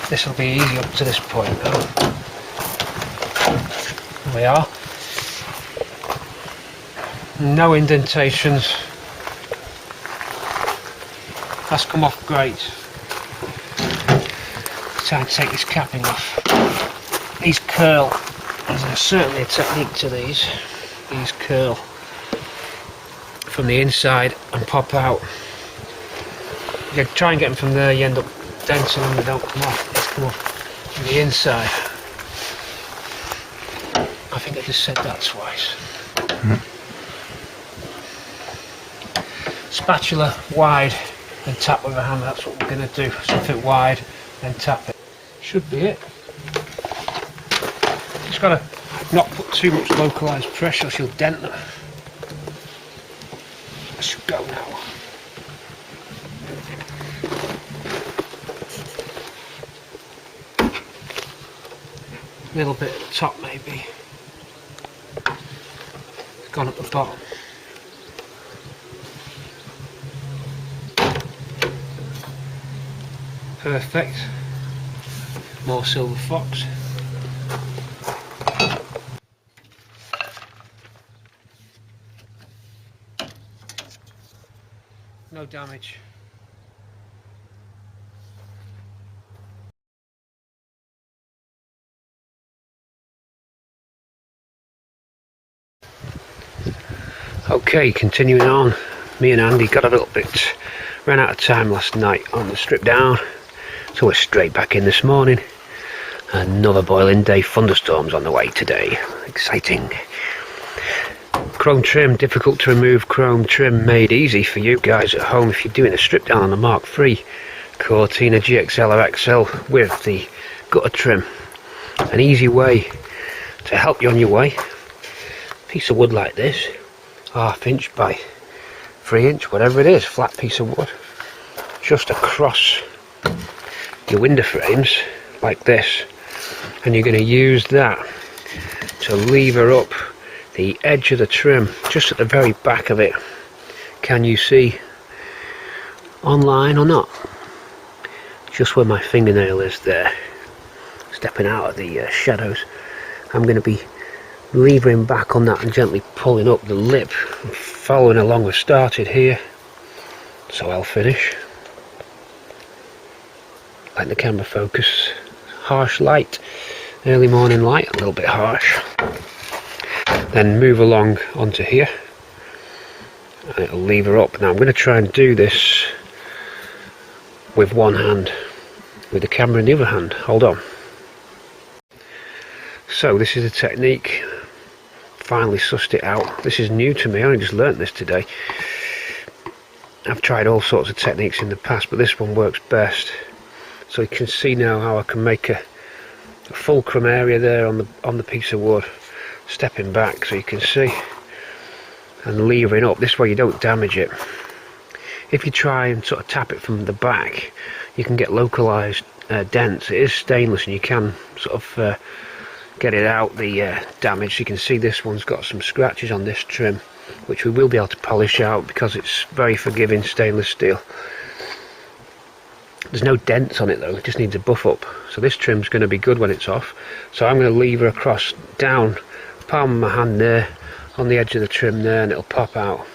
This will be easy up to this point now. There we are. No indentations. That's come off great. Time to take this capping off. These curl. There's certainly a technique to these. These curl from the inside and pop out. You try and get them from there, you end up denting them, they don't come off. These come off from the inside. I think I just said that twice. Spatula wide, then tap with a hammer. That's what we're going to do. Something wide, then tap it. Should be it. Just got to not put too much localised pressure, she'll dent them. I should go now. A little bit at the top maybe. It's gone at the bottom. Perfect. More silver fox. No damage. Okay, continuing on. Me and Andy got a little bit, ran out of time last night on the strip down, so we're straight back in this morning. Another boiling day, thunderstorms on the way today. Exciting. Chrome trim, difficult to remove chrome trim, made easy for you guys at home if you're doing a strip down on the Mk3 Cortina GXL or XL with the gutter trim. An easy way to help you on your way. Piece of wood like this, 1/2 inch by 3 inch, whatever it is, flat piece of wood, just across your window frames like this, and you're going to use that to lever up the edge of the trim just at the very back of it. Can you see online or not? Just where my fingernail is there, stepping out of the shadows. I'm going to be levering back on that and gently pulling up the lip and following along. We've started here, so I'll finish. Like the camera focus. Harsh light, early morning light, a little bit harsh. Then move along onto here and it'll lever up. Now I'm going to try and do this with one hand, with the camera in the other hand. Hold on. So this is a technique. Finally sussed it out. This is new to me, I only just learnt this today. I've tried all sorts of techniques in the past, but this one works best. So you can see now how I can make a fulcrum area there on the piece of wood. stepping back so you can see, and levering up. This way you don't damage it. If you try and sort of tap it from the back, you can get localized dents. It is stainless and you can sort of get it out, the damage. You can see this one's got some scratches on this trim, which we will be able to polish out because it's very forgiving stainless steel. There's no dents on it though, it just needs a buff up. So this trim's going to be good when it's off. So I'm going to lever across down, palm of my hand there, on the edge of the trim there, and it'll pop out.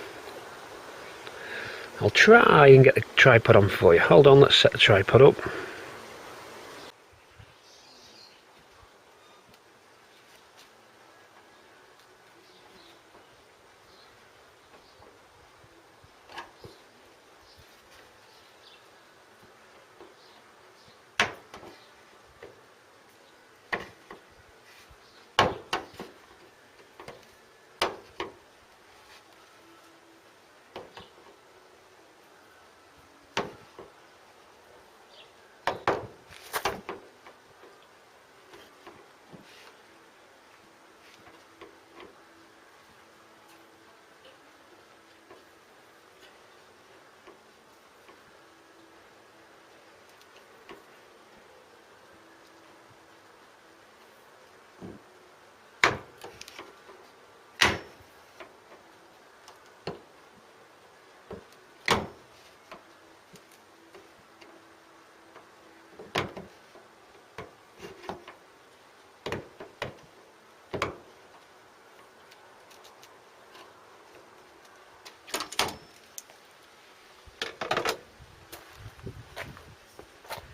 I'll try and get the tripod on for you. Hold on, let's set the tripod up.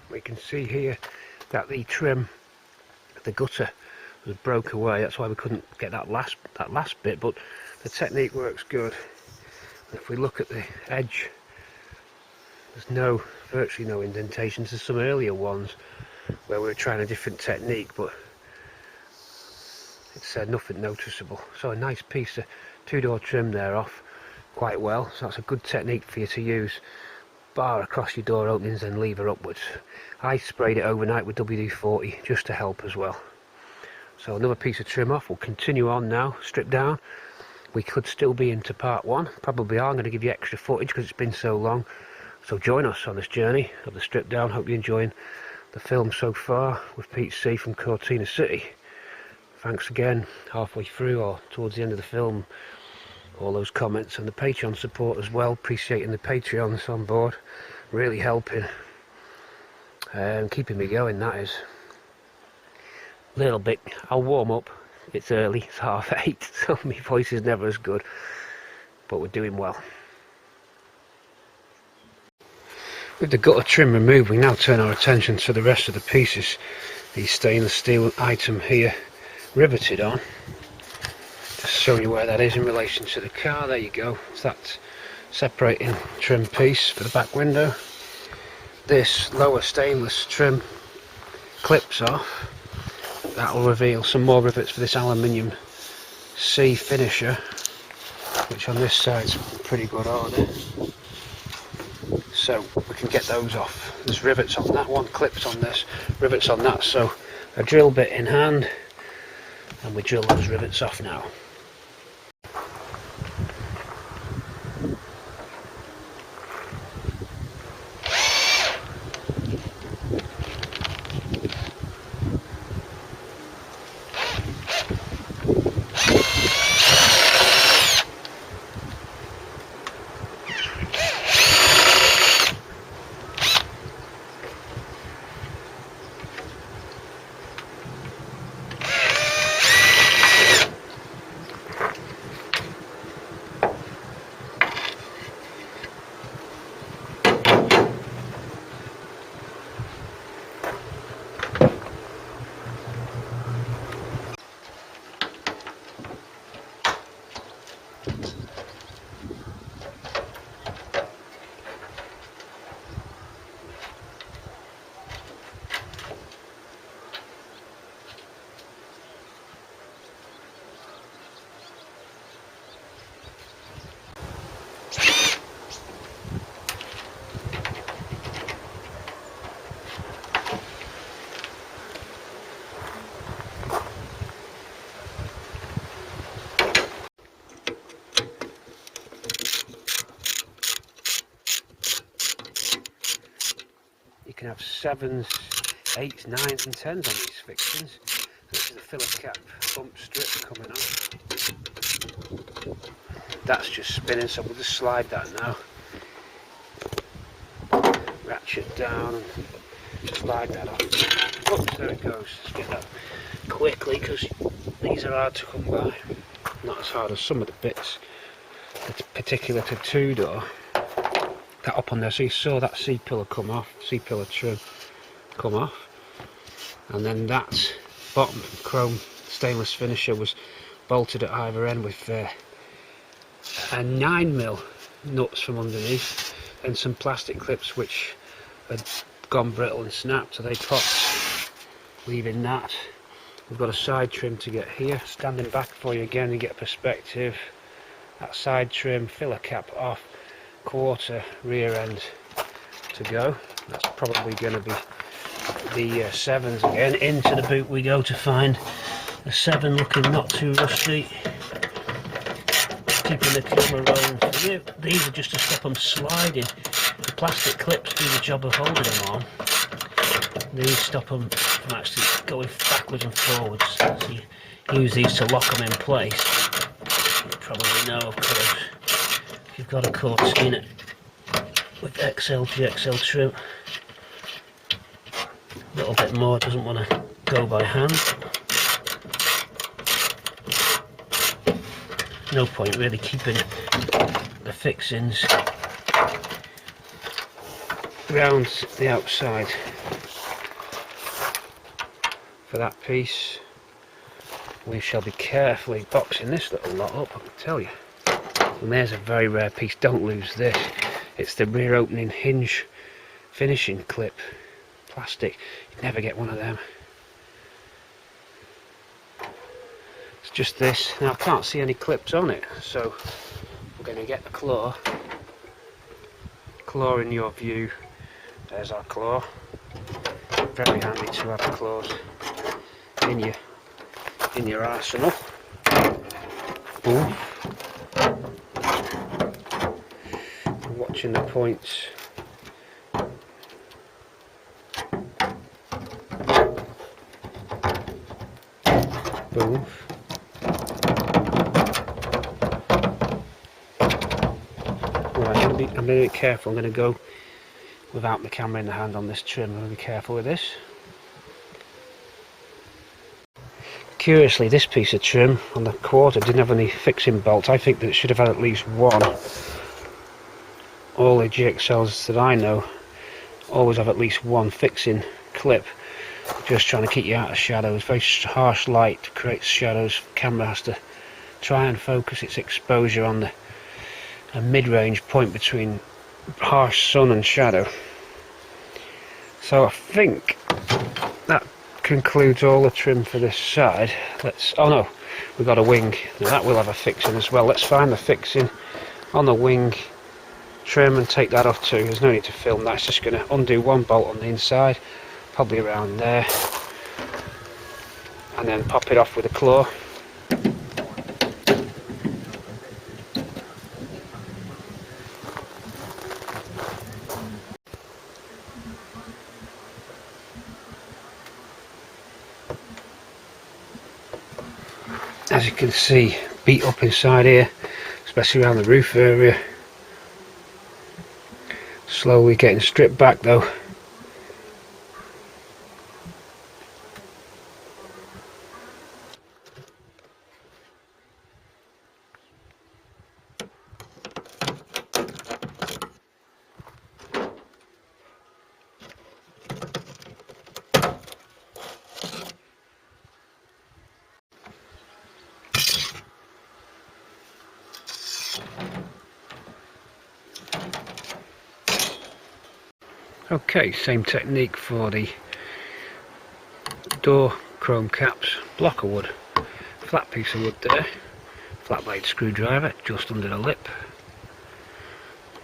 We can see here that the trim, the gutter, was broke away. That's why we couldn't get that last bit, but the technique works good. If we look at the edge, there's virtually no indentations. There's some earlier ones where we were trying a different technique, but it's nothing noticeable. So a nice piece of two-door trim there off quite well. So that's a good technique for you to use. Bar across your door openings and lever upwards. I sprayed it overnight with WD-40 just to help as well. So another piece of trim off. We'll continue on now, strip down. We could still be into part one, probably are. I'm going to give you extra footage because it's been so long. So join us on this journey of the strip down. Hope you're enjoying the film so far with Pete C from Cortina City. Thanks again, halfway through or towards the end of the film, all those comments and the Patreon support as well. Appreciating the Patreons on board, really helping and keeping me going. That is a little bit. I'll warm up. It's early, it's 8:30, so my voice is never as good, but we're doing well. With the gutter trim removed, we now turn our attention to the rest of the pieces. The stainless steel item here riveted on. Just showing you where that is in relation to the car. There you go. It's that separating trim piece for the back window. This lower stainless trim clips off. That will reveal some more rivets for this aluminium C finisher, which on this side's pretty good order. So we can get those off. There's rivets on that one, clips on this, rivets on that. So a drill bit in hand, and we drill those rivets off now. can have 7s, 8s, 9s and 10s on these fixings. This is the filler cap bump strip coming off. That's just spinning, so we'll just slide that now. Ratchet down and slide that off. Oops, there it goes. Let's get that quickly because these are hard to come by. Not as hard as some of the bits. It's particular to two-door. That up on there, so you saw that C-pillar come off, C-pillar trim come off. And then that bottom chrome stainless finisher was bolted at either end with a 9mm nuts from underneath and some plastic clips which had gone brittle and snapped, so they popped, leaving that. We've got a side trim to get here, standing back for you again and get perspective. That side trim, filler cap off, quarter rear end to go. That's probably going to be the 7s again. Into the boot we go to find a 7 looking not too rusty. Keeping the camera rolling for you. These are just to stop them sliding. The plastic clips do the job of holding them on. These stop them from actually going backwards and forwards. So you use these to lock them in place. You probably know, of course, if you've got a Cortina with XL, GXL trim. A little bit more, doesn't want to go by hand. No point really keeping the fixings round the outside for that piece. We shall be carefully boxing this little lot up, I can tell you. And there's a very rare piece, don't lose this. It's the rear opening hinge finishing clip, plastic. You never get one of them. It's just this. Now I can't see any clips on it, so we're going to get the claw. Claw in your view. There's our claw. Very handy to have the claws in your arsenal. Boom. Watching the points. Boom. Right, I'm going to be careful. I'm going to go without the camera in the hand on this trim. I'm going to be careful with this. Curiously, this piece of trim on the quarter didn't have any fixing bolts. I think that it should have had at least one. All the GXLs that I know always have at least one fixing clip, just trying to keep you out of shadows. Very harsh light creates shadows. Camera has to try and focus its exposure on a mid-range point between harsh sun and shadow. So I think that concludes all the trim for this side. Oh no, we've got a wing. Now that will have a fixing as well. Let's find the fixing on the wing trim and take that off too. There's no need to film that. It's just going to undo one bolt on the inside, probably around there, and then pop it off with a claw. As you can see, beat up inside here, especially around the roof area. Slowly getting stripped back though. Okay, same technique for the door chrome caps. Block of wood, flat piece of wood there, flat blade screwdriver just under the lip.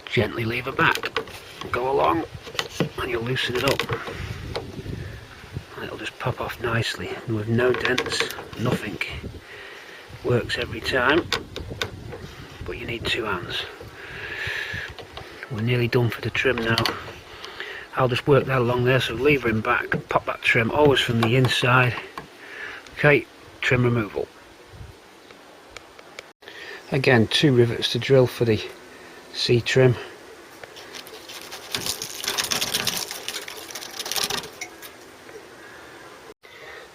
Gently lever back, go along, and you'll loosen it up. And it'll just pop off nicely, and with no dents, nothing. Works every time, but you need two hands. We're nearly done for the trim now. I'll just work that along there, so levering back, pop that trim always from the inside. Okay, trim removal. Again, 2 rivets to drill for the C-trim.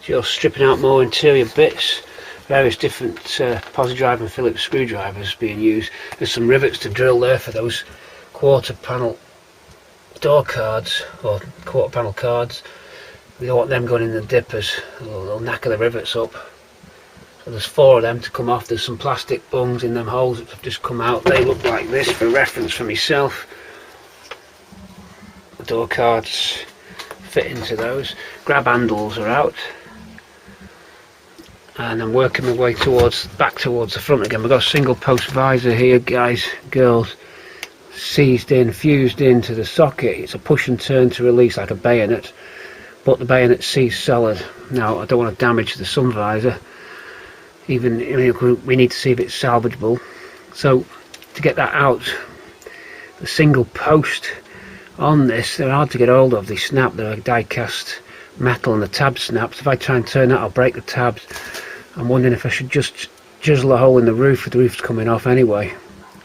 Just stripping out more interior bits, various different posi drive and Phillips screwdrivers being used. There's some rivets to drill there for those quarter panel door cards, or quarter panel cards. We don't want them going in the dippers, they'll knacker the rivets up. So there's 4 of them to come off. There's some plastic bungs in them holes that have just come out. They look like this for reference for myself. The door cards fit into those. Grab handles are out. And I'm working my way back towards the front again. We've got a single post visor here, guys, girls, seized in, fused into the socket. It's a push and turn to release like a bayonet, but the bayonet seized solid. Now I don't want to damage the sun visor. Even we need to see if it's salvageable. So to get that out, the single post on this, they're hard to get hold of. They snap. They're die cast metal and the tab snaps. If I try and turn that, I'll break the tabs. I'm wondering if I should just chisel a hole in the roof, with the roof's coming off anyway,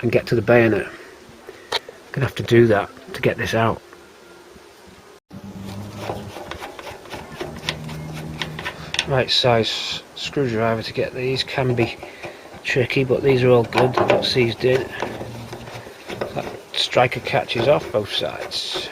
and get to the bayonet. I'm gonna have to do that to get this out. Right size screwdriver to get these can be tricky, but these are all good. They're not seized in. That striker catches off both sides.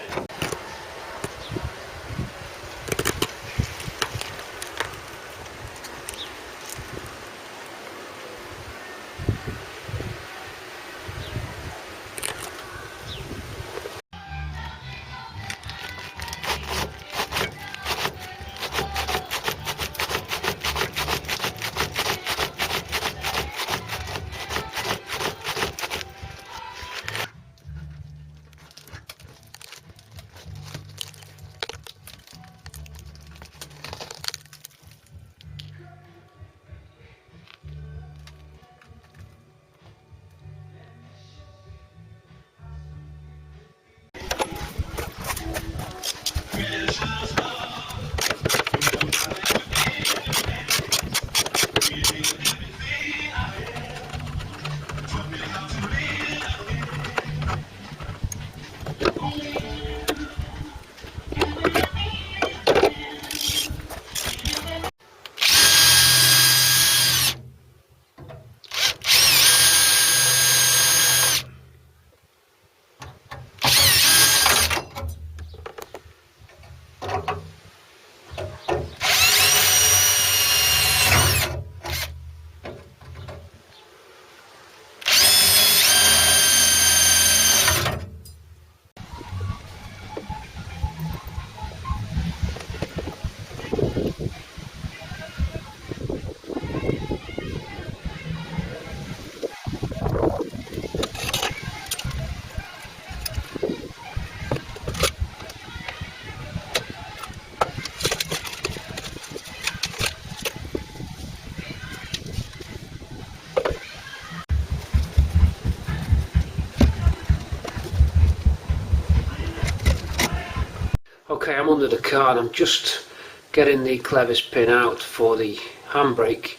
Okay, I'm under the car and I'm just getting the clevis pin out for the handbrake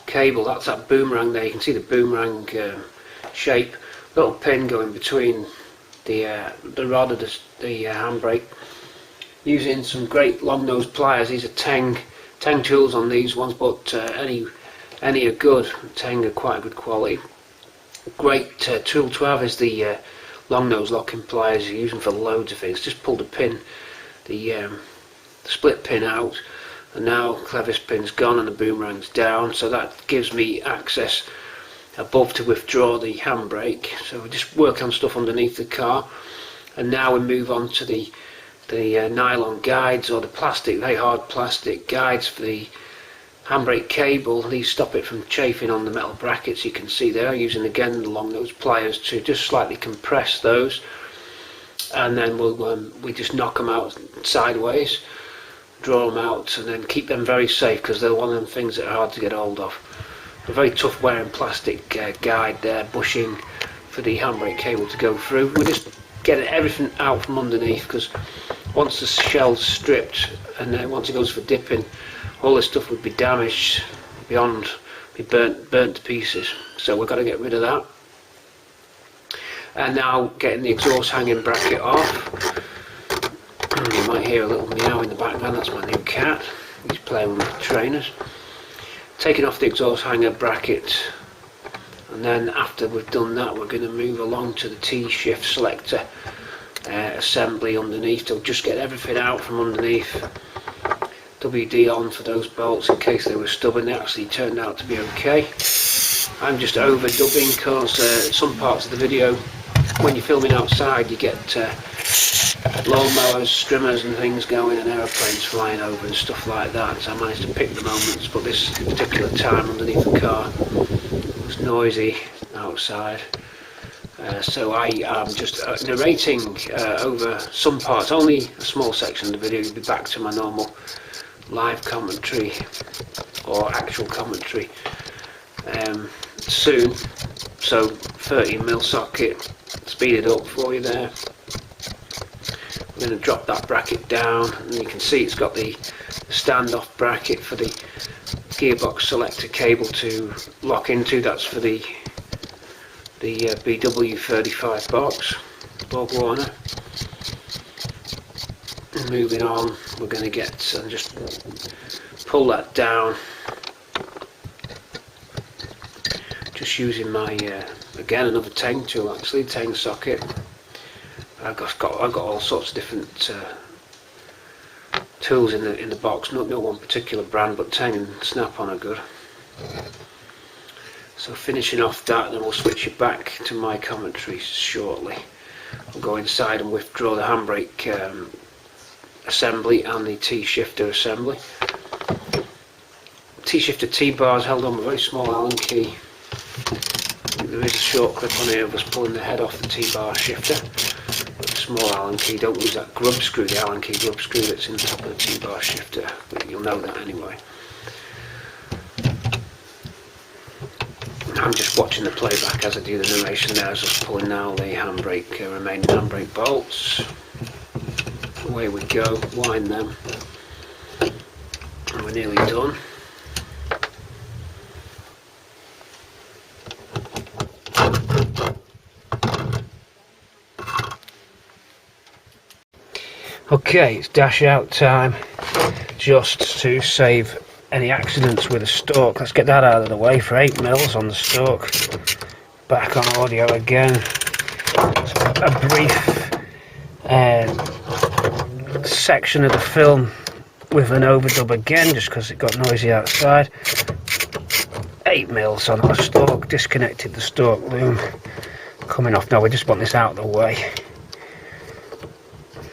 cable. That's that boomerang there. You can see the boomerang shape. Little pin going between the rod of the handbrake. Using some great long nose pliers. These are Teng tools on these ones, but any are good. Teng are quite good quality. Great tool to have is the long nose locking pliers. You use them for loads of things. Just pull the pin, the split pin out, and now clevis pin's gone and the boomerang's down, so that gives me access above to withdraw the handbrake. So we just work on stuff underneath the car, and now we move on to the nylon guides, or the plastic, very hard plastic guides for the handbrake cable. These stop it from chafing on the metal brackets. You can see there, using again the long nose pliers to just slightly compress those, and then we just knock them out sideways, draw them out, and then keep them very safe, because they're one of them things that are hard to get hold of. A very tough wearing plastic guide there, bushing for the handbrake cable to go through. We're just getting everything out from underneath, because once the shell's stripped and then once it goes for dipping, all this stuff would be damaged beyond, be burnt to pieces. So we've got to get rid of that. And now getting the exhaust hanging bracket off. You might hear a little meow in the background, that's my new cat. He's playing with the trainers. Taking off the exhaust hanger bracket, and then after we've done that we're going to move along to the T-shift selector assembly underneath. To just get everything out from underneath. WD on for those bolts in case they were stubborn. They actually turned out to be okay. I'm just overdubbing because some parts of the video, when you're filming outside, you get lawnmowers, strimmers and things going and aeroplanes flying over and stuff like that, so I managed to pick the moments, but this particular time underneath the car was noisy outside. So I am just narrating over some parts, only a small section of the video. You'll be back to my normal live commentary or actual commentary soon. So 13mm socket, speed it up for you there. I'm going to drop that bracket down, and you can see it's got the standoff bracket for the gearbox selector cable to lock into. That's for the BW35 box, Bob Warner. And moving on, we're going to get and just pull that down. Just using my again another tang tool, actually tang socket. I've got all sorts of different tools in the box. No one particular brand, but Tang and Snap-on are good. So finishing off that, then we'll switch it back to my commentary shortly. I'll go inside and withdraw the handbrake assembly and the T-shifter assembly. T-shifter T-bar is held on with a very small Allen key. There is a short clip on here of us pulling the head off the T-bar shifter. Small Allen key, don't use that grub screw, the Allen key grub screw that's in the top of the T-bar shifter, but you'll know that anyway. I'm just watching the playback as I do the narration there, as I'm pulling now the handbrake, remaining handbrake bolts. Away we go, wind them, and we're nearly done. Okay, it's dash out time, just to save any accidents with a stalk. Let's get that out of the way for 8mm on the stalk. Back on audio again. A brief section of the film with an overdub again, just because it got noisy outside. 8mm on our stalk, disconnected the stalk loom. Coming off now, we just want this out of the way.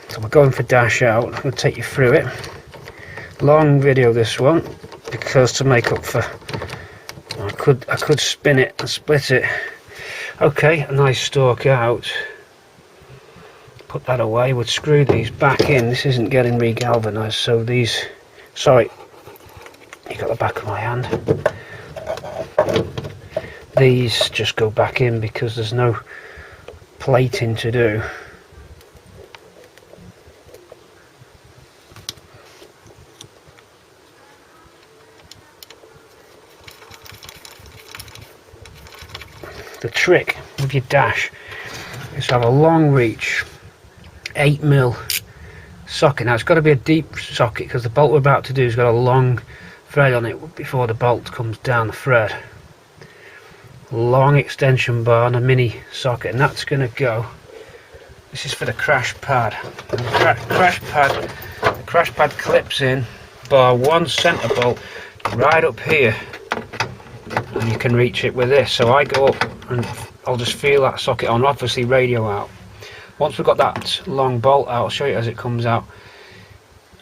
So we're going for dash out. I'm going to take you through it. Long video this one, because to make up for, I could spin it and split it. Okay, a nice stalk out. Put that away. Would screw these back in. This isn't getting regalvanized, so these. Sorry, you got the back of my hand. These just go back in because there's no plating to do. The trick with your dash is to have a long reach 8mm socket. Now it's got to be a deep socket because the bolt we're about to do has got a long thread on it before the bolt comes down the thread. Long extension bar and a mini socket, and that's going to go. This is for the crash pad. The crash pad clips in bar one centre bolt right up here, and you can reach it with this. So I go up and I'll just feel that socket on, obviously radio out. Once we've got that long bolt out, I'll show you as it comes out.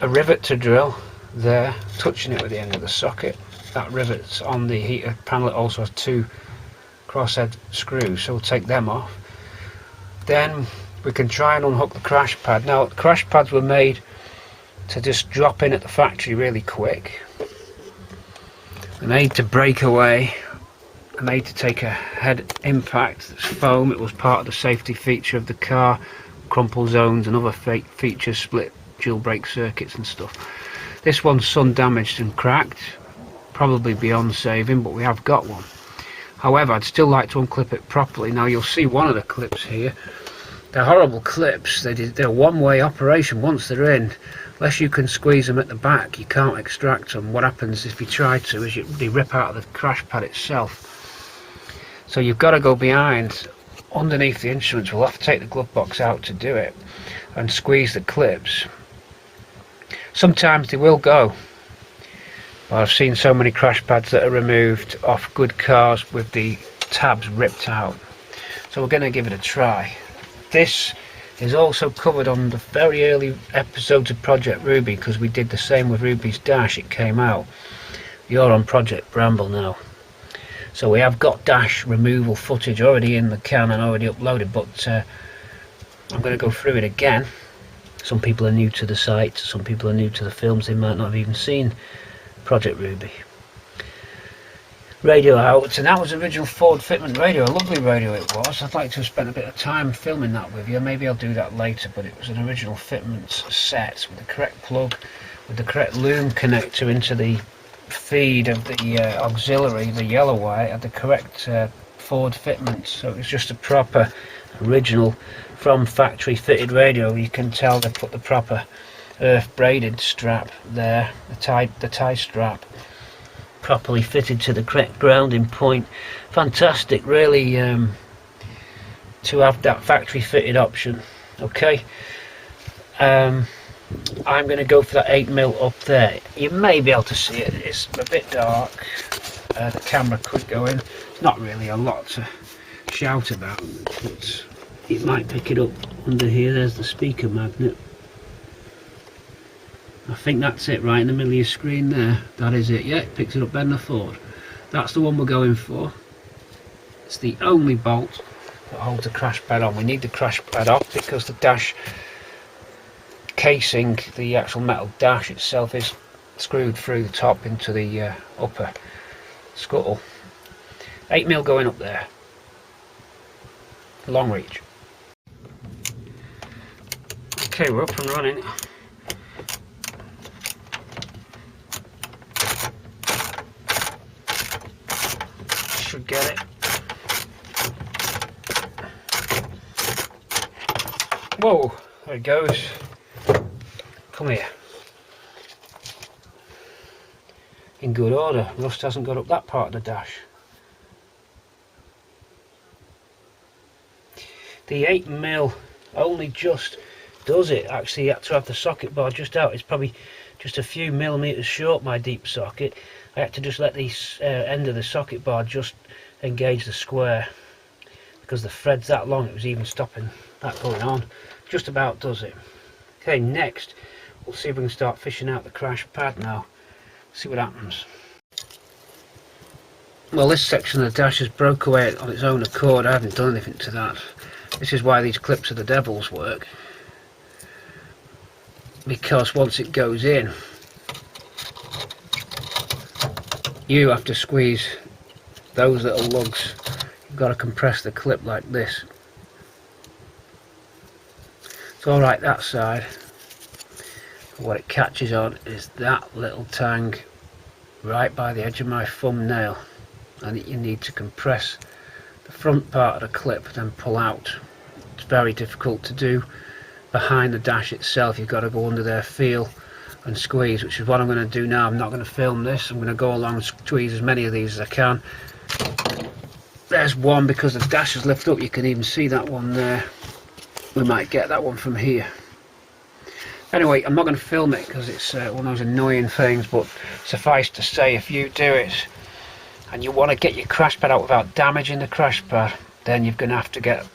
A rivet to drill there, touching it with the end of the socket. That rivet's on the heater panel. It also has two crosshead screws, so we'll take them off. Then we can try and unhook the crash pad. Now the crash pads were made to just drop in at the factory really quick. They're made to break away. They're made to take a head impact that's foam. It was part of the safety feature of the car. Crumple zones and other features, split dual brake circuits and stuff. This one's sun damaged and cracked, probably beyond saving, but we have got one. However, I'd still like to unclip it properly. Now you'll see one of the clips here. They're horrible clips. They're a one-way operation. Once they're in, unless you can squeeze them at the back, you can't extract them. What happens if you try to is they rip out of the crash pad itself. So you've got to go behind, underneath the instruments. We'll have to take the glove box out to do it and squeeze the clips. Sometimes they will go, but I've seen so many crash pads that are removed off good cars with the tabs ripped out. So we're going to give it a try. This is also covered on the very early episodes of Project Ruby, because we did the same with Ruby's dash. It came out. You're on Project Bramble now. So we have got dash removal footage already in the can and already uploaded, but I'm going to go through it again. Some people are new to the site, some people are new to the films, they might not have even seen Project Ruby. Radio out, and that was original Ford fitment radio, a lovely radio it was. I'd like to have spent a bit of time filming that with you, maybe I'll do that later, but it was an original fitment set with the correct plug, with the correct loom connector into the feed of the auxiliary, the yellow wire, had the correct Ford fitment, so it was just a proper original from factory fitted radio. You can tell they put the proper earth braided strap there, the tie strap properly fitted to the correct grounding point. Fantastic, really, to have that factory fitted option. Okay, I'm going to go for that 8mm up there. You may be able to see it, it's a bit dark, the camera could go in. It's not really a lot to shout about, but it might pick it up under here. There's the speaker magnet. I think that's it right in the middle of your screen there. That is it, yeah, it picks it up better than I thought. That's the one we're going for. It's the only bolt that holds the crash pad on. We need the crash pad off because the dash casing, the actual metal dash itself, is screwed through the top into the upper scuttle. 8mm going up there. Long reach. Okay, we're up and running. Should get it. Whoa, there it goes. Come here. In good order. Rust hasn't got up that part of the dash. The 8mm only just does it. Actually, you had to have the socket bar just out. It's probably just a few millimeters short, my deep socket. I had to just let the end of the socket bar just engage the square, because the thread's that long, it was even stopping that going on. Just about does it. Okay, next we'll see if we can start fishing out the crash pad now. See what happens. Well, this section of the dash has broke away on its own accord. I haven't done anything to that. This is why these clips are the devil's work, because once it goes in, you have to squeeze those little lugs. You've got to compress the clip like this. It's alright that side. What it catches on is that little tang right by the edge of my thumbnail, and you need to compress the front part of the clip and then pull out. It's very difficult to do behind the dash itself. You've got to go under there, feel and squeeze, which is what I'm going to do now. I'm not going to film this. I'm going to go along and squeeze as many of these as I can. There's one, because the dash is lifted up, you can even see that one there. We might get that one from here. Anyway, I'm not going to film it because it's one of those annoying things, but suffice to say, if you do it and you want to get your crash pad out without damaging the crash pad, then you're going to have to get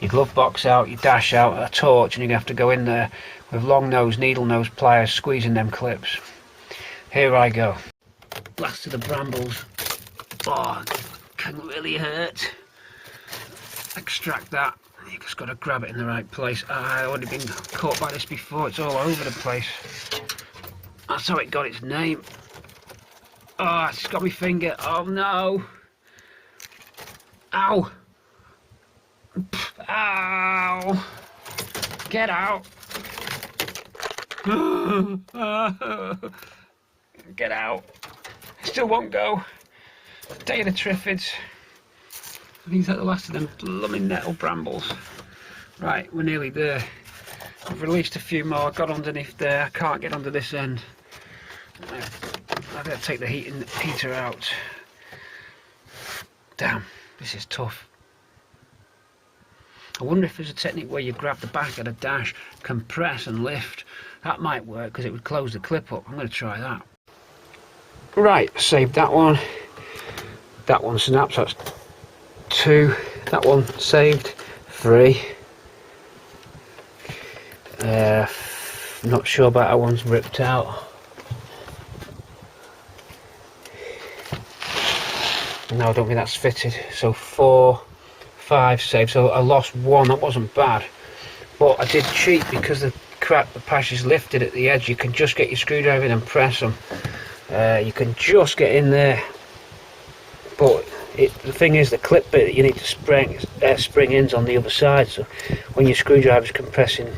your glove box out, your dash out, a torch, and you're going to have to go in there with long nose, needle nose pliers, squeezing them clips. Here I go. Last of the brambles. Oh, can really hurt. Extract that. You just got to grab it in the right place. I've already been caught by this before. It's all over the place. That's how it got its name. Oh, it's got my finger. Oh no. Ow. Ow. Get out. Get out. Still won't go. Day of the Triffids. These are the last of them blooming nettle brambles. Right, we're nearly there. I've released a few more, got underneath there. I can't get under this end. I've got to take the heater out. Damn, this is tough. I wonder if there's a technique where you grab the back of the dash, compress and lift. That might work because it would close the clip up. I'm going to try that. Right, saved that one. That one snaps, that's 2. That one saved, 3. Not sure about that one's ripped out. No, I don't think that's fitted. So 4, 5 saved. So I lost 1. That wasn't bad. But I did cheat because the patch is lifted at the edge. You can just get your screwdriver in and press them. You can just get in there. But the thing is, the clip bit that you need to spring in's on the other side. So when your screwdriver's compressing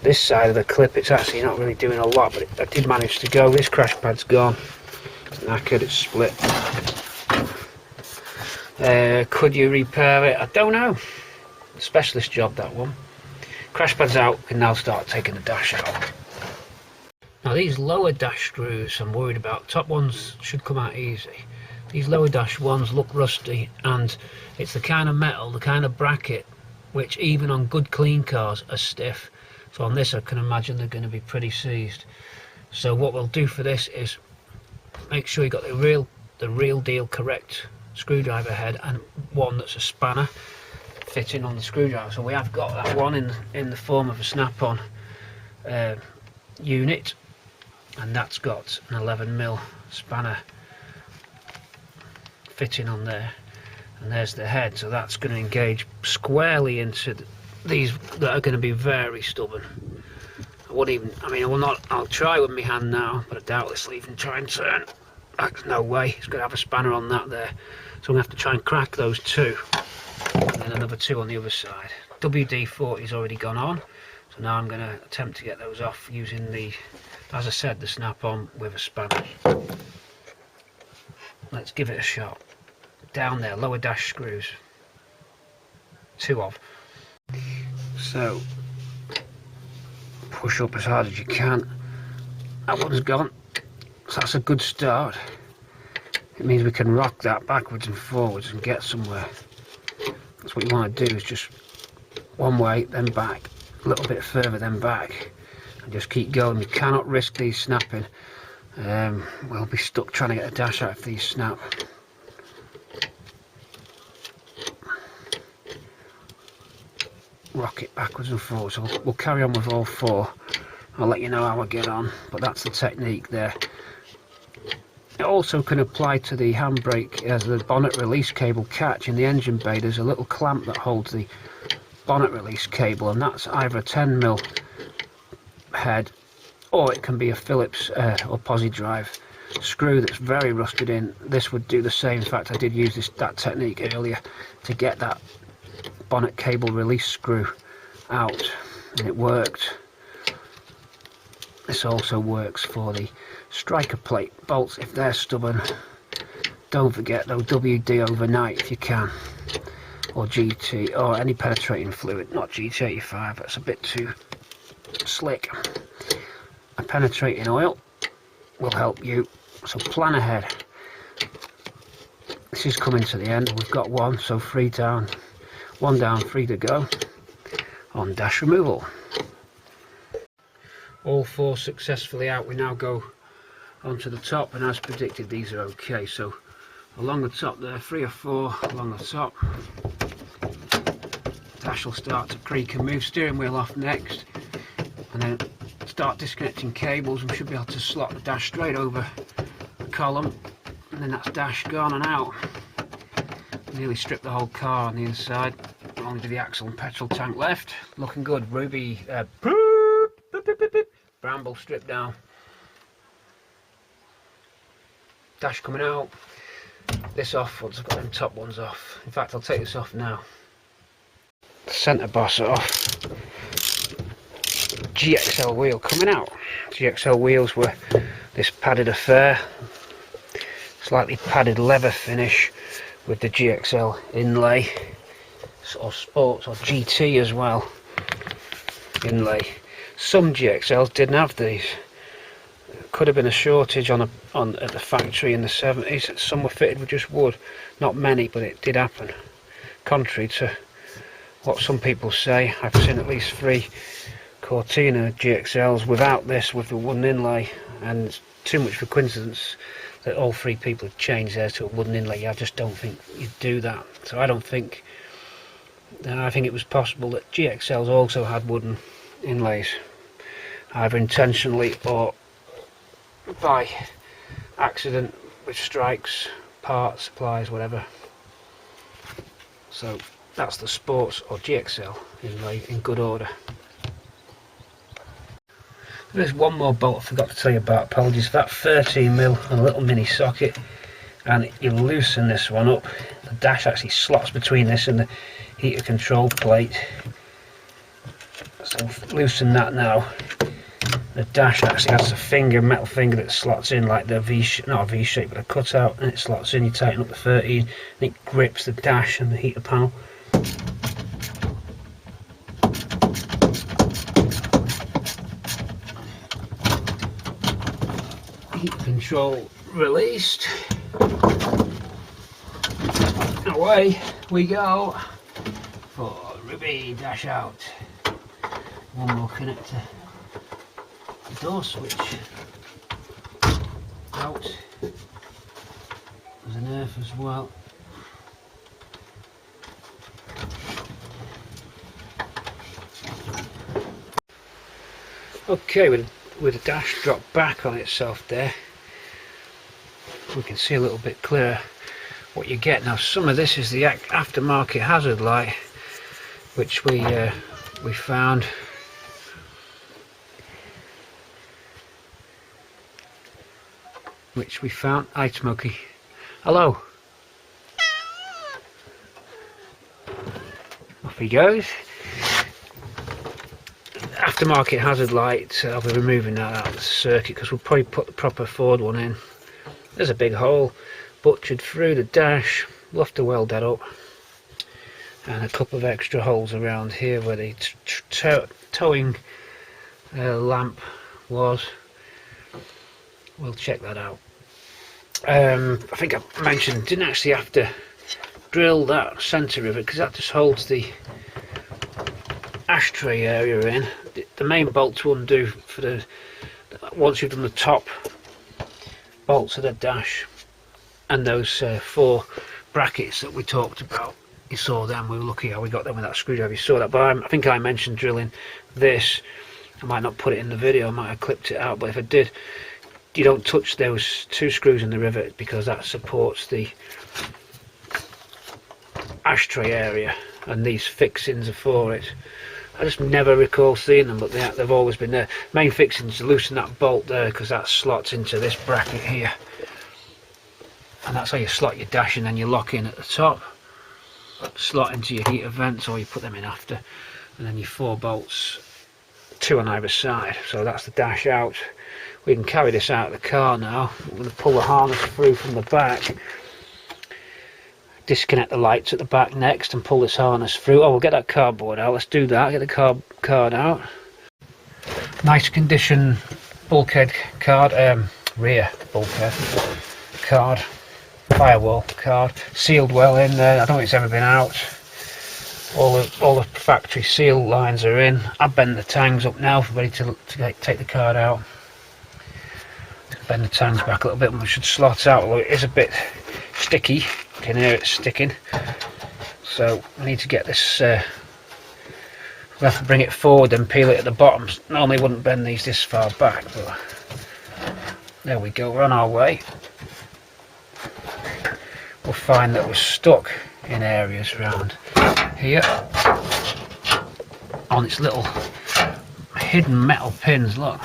this side of the clip, it's actually not really doing a lot. But I did manage to go. This crash pad's gone. It's knackered. It's split. Could you repair it? I don't know. Specialist job, that one. Crash pad's out. We can now start taking the dash out. Now these lower dash screws I'm worried about. Top ones should come out easy. These lower dash ones look rusty, and it's the kind of metal, the kind of bracket, which even on good clean cars are stiff. So on this I can imagine they're going to be pretty seized. So what we'll do for this is make sure you got the real deal correct screwdriver head and one that's a spanner fitting on the screwdriver. So we have got that one in the form of a snap-on unit, and that's got an 11mm spanner fitting on there, and there's the head. So that's going to engage squarely into these that are going to be very stubborn. I'll try with my hand now, but I doubt this will even try and turn. There's no way. It's going to have a spanner on that there. So I'm going to have to try and crack those 2. And then another 2 on the other side. WD-40's already gone on. So now I'm going to attempt to get those off using as I said, the snap-on with a spanner. Let's give it a shot. Down there, lower dash screws. 2 of. So, push up as hard as you can. That one's gone. So that's a good start. It means we can rock that backwards and forwards and get somewhere. That's what you want to do, is just one way, then back, a little bit further, then back, and just keep going. You cannot risk these snapping. We'll be stuck trying to get a dash out if these snap. Rock it backwards and forwards. So we'll carry on with all 4. I'll let you know how I get on, but that's the technique there. It also can apply to the handbrake as the bonnet release cable catch in the engine bay. There's a little clamp that holds the bonnet release cable, and that's either a 10mm head, or it can be a Phillips or posi drive screw that's very rusted in. This would do the same. In fact, I did use that technique earlier to get that bonnet cable release screw out, and it worked. This also works for the striker plate bolts if they're stubborn. Don't forget though, WD overnight if you can, or GT, or any penetrating fluid, not GT85, that's a bit too slick. A penetrating oil will help you, so plan ahead. This is coming to the end. We've got 1, so 3 down, 1 down, 3 to go on dash removal. All 4 successfully out. We now go onto the top, and as predicted, these are okay. So along the top there, 3 or 4 along the top. Dash will start to creak and move. Steering wheel off next, and then start disconnecting cables. We should be able to slot the dash straight over the column, and then that's dash gone and out. Nearly stripped the whole car on the inside. Only the axle and petrol tank left. Looking good. Ruby Bramble stripped down. Dash coming out. This off once I've got them top ones off. In fact, I'll take this off now. Centre boss off. GXL wheel coming out. GXL wheels were this padded affair, slightly padded leather finish with the GXL inlay, or sports or GT as well inlay. Some GXLs didn't have these. Could have been a shortage at the factory in the 70s. Some were fitted with just wood, not many, but it did happen. Contrary to what some people say, I've seen at least 3 Cortina GXLs without this, with the wooden inlay, and it's too much of a coincidence that all 3 people have changed theirs to a wooden inlay. I just don't think you'd do that. So I think it was possible that GXLs also had wooden inlays, either intentionally or by accident with strikes, parts, supplies, whatever. So that's the sports or GXL inlay in good order. There's one more bolt I forgot to tell you about, apologies for that. 13mm and a little mini socket, and you loosen this one up. The dash actually slots between this and the heater control plate, so loosen that now. The dash actually has a metal finger that slots in like the not a V shape, but a cutout, and it slots in. You tighten up the 13 and it grips the dash and the heater panel. Heater control released. Away we go for Ruby dash out. One more connector. Door switch out. There's an earth as well. Okay, with the dash dropped back on itself there, we can see a little bit clearer what you get. Now some of this is the aftermarket hazard light, which we found. Hi Smokey. Hello. Off he goes. Aftermarket hazard light, I'll be removing that out of the circuit because we'll probably put the proper Ford one in. There's a big hole butchered through the dash. We'll have to weld that up. And a couple of extra holes around here where the towing lamp was. We'll check that out. I think I mentioned, didn't actually have to drill that centre of it because that just holds the ashtray area in. The main bolts wouldn't do for the once you've done the top bolts of the dash and those 4 brackets that we talked about. You saw them. We were lucky how we got them with that screwdriver. You saw that, but I think I mentioned drilling this. I might not put it in the video. I might have clipped it out, but if I did, you don't touch those 2 screws in the rivet because that supports the ashtray area, and these fixings are for it. I just never recall seeing them, but they've always been there. Main fixings to loosen that bolt there because that slots into this bracket here, and that's how you slot your dash, and then you lock in at the top, slot into your heater vents, or you put them in after, and then your 4 bolts, 2 on either side. So that's the dash out. We can carry this out of the car now. I'm going to pull the harness through from the back, disconnect the lights at the back next, and pull this harness through. Oh, we'll get that cardboard out. Let's do that. Get the card out. Nice condition bulkhead card, rear bulkhead card, firewall card, sealed well in there. I don't think it's ever been out. All the factory seal lines are in. I've bent the tangs up now, ready to take the card out. Bend the tangs back a little bit and we should slot out, although it is a bit sticky. You can hear it sticking. So we need to get this, we'll have to bring it forward and peel it at the bottom. Normally wouldn't bend these this far back, but there we go, we're on our way. We'll find that we're stuck in areas around here on its little hidden metal pins, look.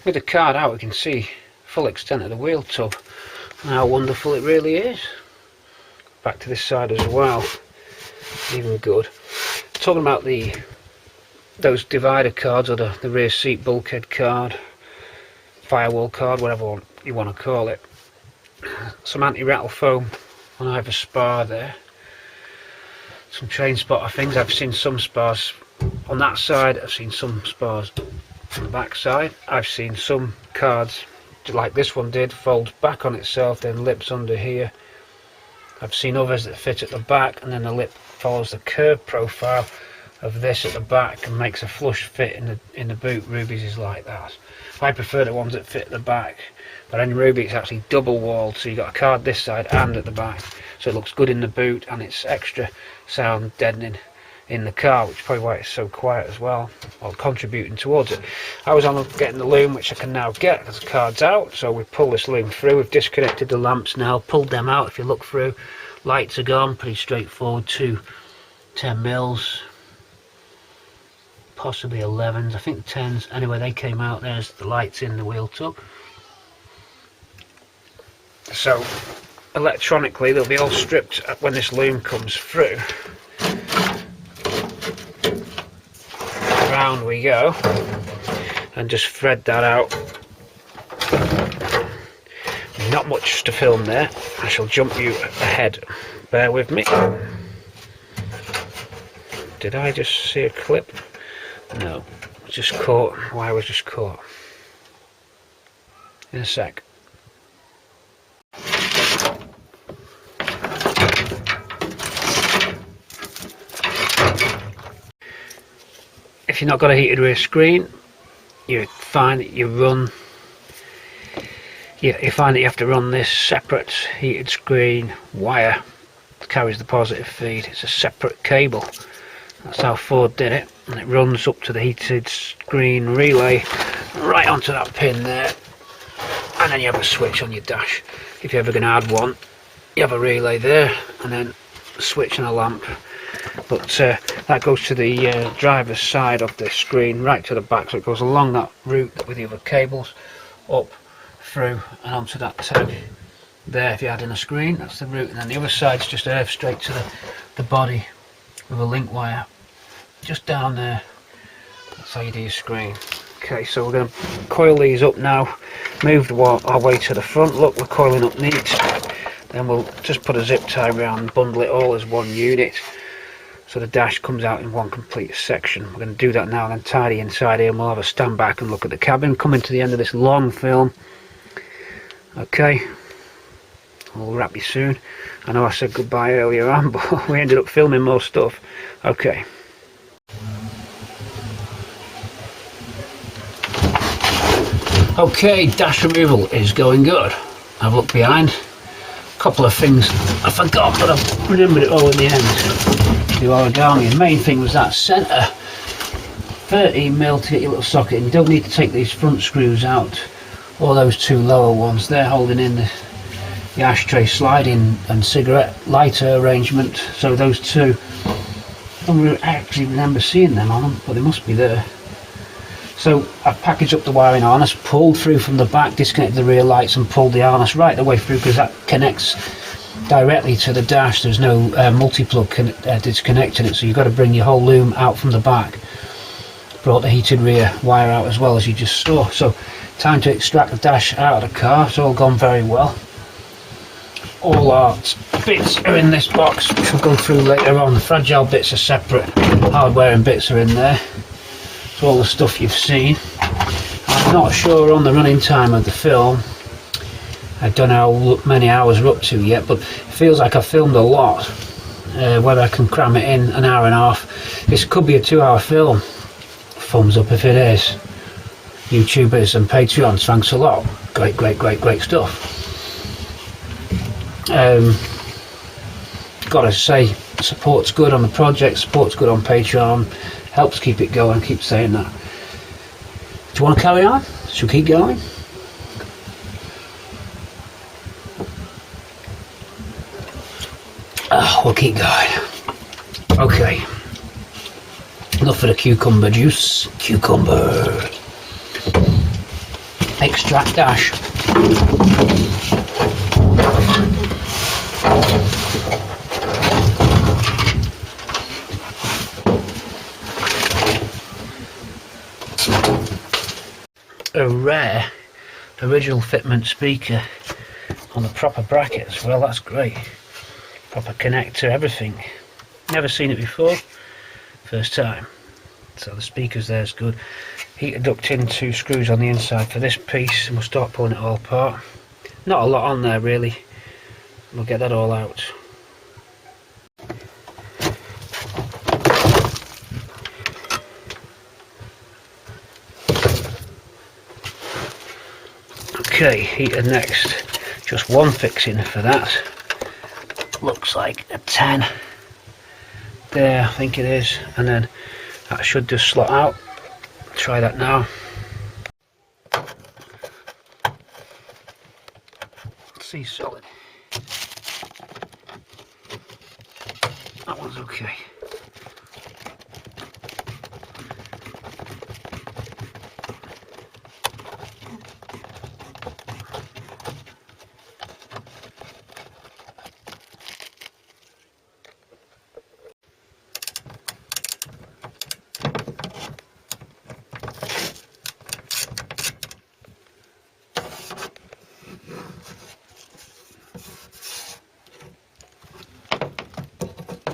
with the card out we can see full extent of the wheel tub and how wonderful it really is. Back to this side as well, even good. Talking about those divider cards, or the rear seat bulkhead card, firewall card, whatever you want to call it. Some anti-rattle foam on either spar there. Some chain spotter things. I've seen some spars on that side, I've seen some spars on the back side. I've seen some cards, like this one did, folds back on itself, then lips under here. I've seen others that fit at the back and then the lip follows the curve profile of this at the back and makes a flush fit in the boot. Ruby's is like that. I prefer the ones that fit at the back, but in Ruby it's actually double walled, so you've got a card this side and at the back, so it looks good in the boot and it's extra sound deadening in the car, which is probably why it's so quiet as well, or contributing towards it. I was on getting the loom, which I can now get because the card's out, so we pull this loom through. We've disconnected the lamps now, pulled them out. If you look through, lights are gone, pretty straightforward. 2 10mm, possibly 11s, I think 10s. Anyway, they came out. There's the lights in the wheel tub. So electronically they'll be all stripped when this loom comes through. Round we go and just thread that out. Not much to film there. I shall jump you ahead, bear with me. Did I just see a clip? No, I just caught. Why was just caught in a sec. If you've not got a heated rear screen, you find that you find that you have to run this separate heated screen wire that carries the positive feed. It's a separate cable. That's how Ford did it, and it runs up to the heated screen relay right onto that pin there, and then you have a switch on your dash. If you're ever going to add one, you have a relay there and then a switch and a lamp. But that goes to the driver's side of the screen, right to the back, so it goes along that route with the other cables, up, through and onto that tag there. If you add in a screen, that's the route, and then the other side's just earth straight to the body with a link wire just down there. That's how you do your screen. Okay, so we're going to coil these up now, move our way to the front. Look, we're coiling up neat. Then we'll just put a zip tie around and bundle it all as one unit, so the dash comes out in one complete section. We're going to do that now and then tidy inside here, and we'll have a stand back and look at the cabin. Coming to the end of this long film. Okay, we'll wrap you soon. I know I said goodbye earlier on, but we ended up filming more stuff. Okay. Okay, dash removal is going good. I've looked behind. A couple of things I forgot, but I've remembered it all in the end. The origami. The main thing was that centre 13mm to get your little socket, and you don't need to take these front screws out, or those two lower ones. They're holding in the ashtray sliding and cigarette lighter arrangement. So those two, I don't actually remember seeing them on them, but they must be there. So I've packaged up the wiring harness, pulled through from the back, disconnected the rear lights and pulled the harness right the way through, because that connects directly to the dash. There's no multi-plug disconnecting it, so you've got to bring your whole loom out from the back. Brought the heated rear wire out as well, as you just saw. So time to extract the dash out of the car. It's all gone very well. All our bits are in this box, which we'll go through later on. The fragile bits are separate, hardware and bits are in there. So all the stuff you've seen. I'm not sure on the running time of the film. I don't know how many hours we're up to yet, but it feels like I've filmed a lot. Whether I can cram it in an hour and a half. This could be a 2-hour film. Thumbs up if it is. YouTubers and Patreons, thanks a lot. Great stuff. Gotta say, support's good on the project, support's good on Patreon, helps keep it going. Keep saying that. Do you want to carry on? Should we keep going? We'll keep going. Okay. Enough for the cucumber juice. Cucumber. extract ash. A rare original fitment speaker on the proper brackets. Well, that's great. Proper connector, everything. Never seen it before. First time. So the speakers there's good. Heater duct in, 2 screws on the inside for this piece, and we'll start pulling it all apart. Not a lot on there really. We'll get that all out. Okay, heater next. Just one fixing for that. Looks like a 10 there, I think it is, and then that should just slot out. Try that now. See, solid. That one's okay.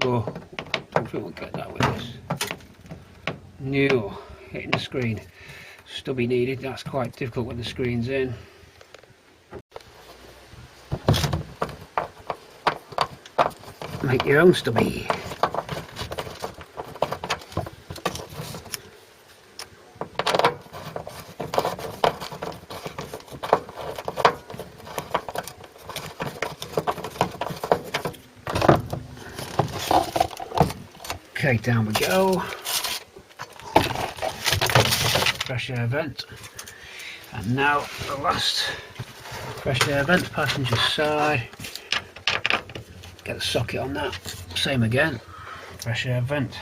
Oh, I don't think we'll get that with this. No, hitting the screen. Stubby needed, that's quite difficult when the screen's in. Make your own stubby. Okay, down we go. Fresh air vent. And now the last fresh air vent, passenger side. Get the socket on that. Same again. Fresh air vent.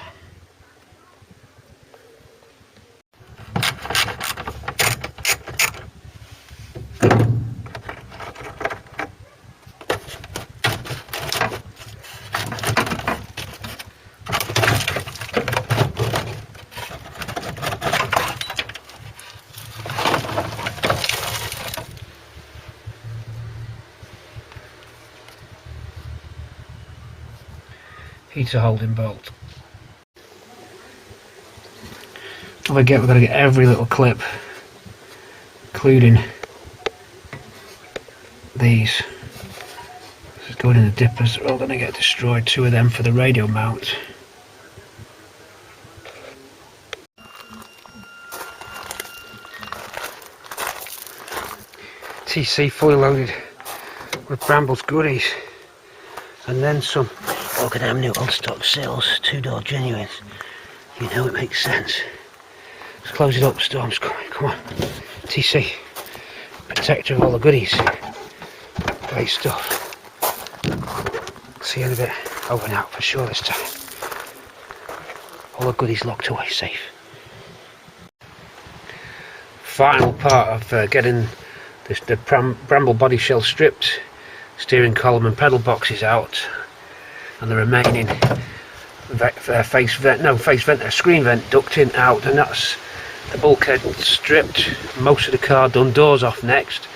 Heater holding bolt. Don't forget, we've got to get every little clip, including these. This is going in the dippers, they're all going to get destroyed. 2 of them for the radio mount. TC fully loaded with Bramble's goodies, and then some. Look at them new old stock sills, 2-door genuines. You know it makes sense. Let's close it up, storm's coming. Come on. TC. Protector of all the goodies. Great stuff. See you in a bit. Over and out for sure this time. All the goodies locked away safe. Final part of getting the Bramble body shell stripped, steering column and pedal boxes out, and the remaining screen vent ducting out, and that's the bulkhead stripped, most of the car done, doors off next.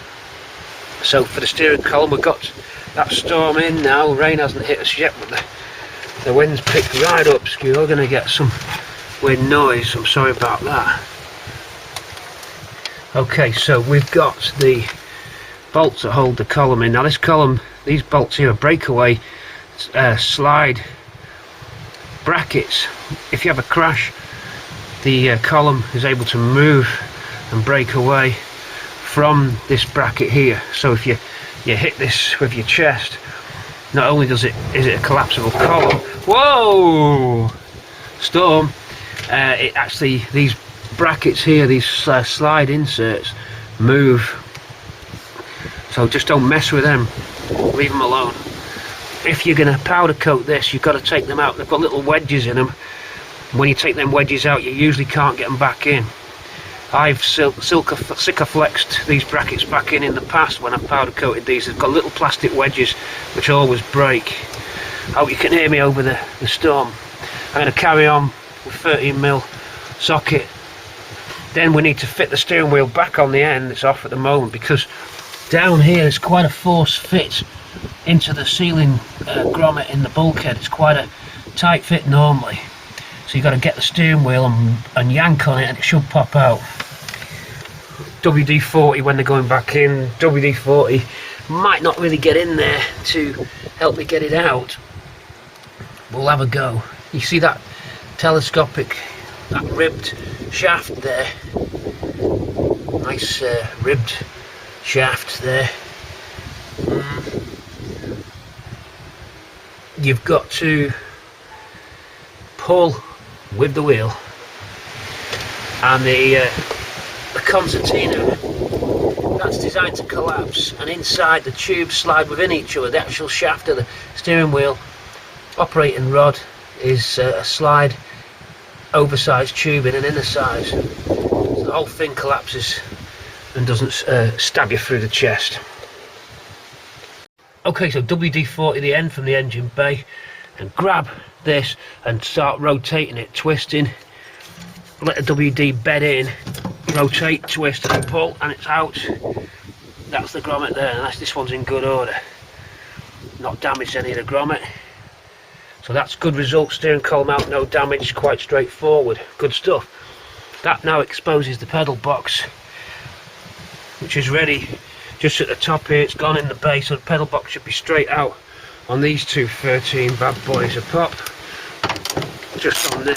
So for the steering column we've got that storm in now. Rain hasn't hit us yet, but the wind's picked right up, so you're going to get some wind noise. I'm sorry about that. Okay, so we've got the bolts that hold the column in. Now this column, these bolts here are breakaway slide brackets. If you have a crash, the column is able to move and break away from this bracket here. So if you hit this with your chest, not only is it a collapsible column, whoa, storm, it actually, these brackets here, these slide inserts, move. So just don't mess with them, leave them alone. If you're going to powder coat this, you've got to take them out. They've got little wedges in them. When you take them wedges out, you usually can't get them back in. I've Sikaflexed these brackets back in the past when I've powder coated these. They've got little plastic wedges which always break. I hope you can hear me over the storm. I'm going to carry on with 13mm socket. Then we need to fit the steering wheel back on the end. It's off at the moment because down here is quite a force fit into the ceiling grommet in the bulkhead. It's quite a tight fit normally, so you've got to get the steering wheel and yank on it and it should pop out. WD-40 when they're going back in. WD-40 might not really get in there to help me get it out. We'll have a go. You see that telescopic, that ribbed shaft there? Nice ribbed shaft there. You've got to pull with the wheel, and the concertina, that's designed to collapse, and inside the tubes slide within each other. The actual shaft of the steering wheel operating rod is a slide oversized tube in an inner size, so the whole thing collapses and doesn't stab you through the chest. Okay, so WD-40 the end from the engine bay, and grab this and start rotating it, twisting. Let the WD bed in, rotate, twist and pull, and it's out. That's the grommet there, and this one's in good order, not damaged any of the grommet. So that's good result. Steering column out, no damage, quite straightforward, good stuff. That now exposes the pedal box, which is ready just at the top here. It's gone in the bay, so the pedal box should be straight out on these two 13 bad boys a pop. Just on there.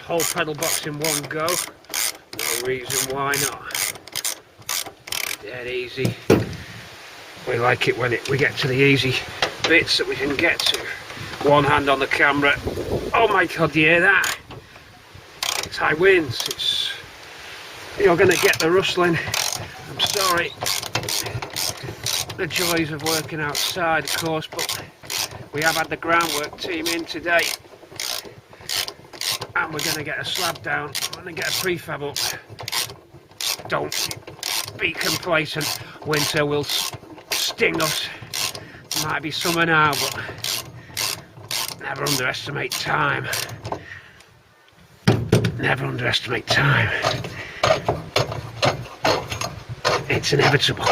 Whole pedal box in one go. No reason why not. Dead easy. We like it when we get to the easy bits that we can get to. One hand on the camera. Oh my god, do you hear that? It's high winds. You're going to get the rustling. I'm sorry. The joys of working outside, of course, but we have had the groundwork team in today, and we're going to get a slab down. We're going to get a prefab up. Don't be complacent. Winter will sting us. Might be summer now, but never underestimate time. Never underestimate time. It's inevitable.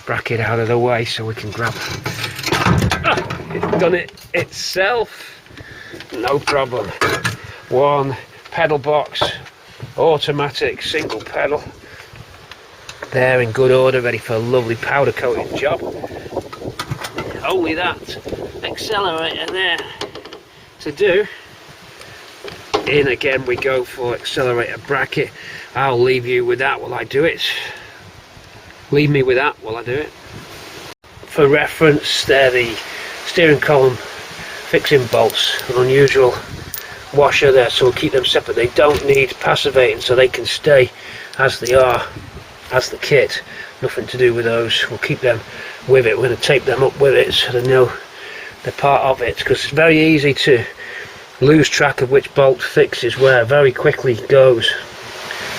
Bracket out of the way so we can grab. It's done it itself. No problem. One pedal box, automatic single pedal. There in good order, ready for a lovely powder coating job. Only that accelerator there to do. In again we go for accelerator bracket. I'll leave you with that while I do it. Leave me with that while I do it. For reference, they're the steering column fixing bolts. An unusual washer there, so we'll keep them separate. They don't need passivating, so they can stay as they are, as the kit. Nothing to do with those. We'll keep them with it. We're going to tape them up with it so they know they're part of it, because it's very easy to lose track of which bolt fixes where. Very quickly goes.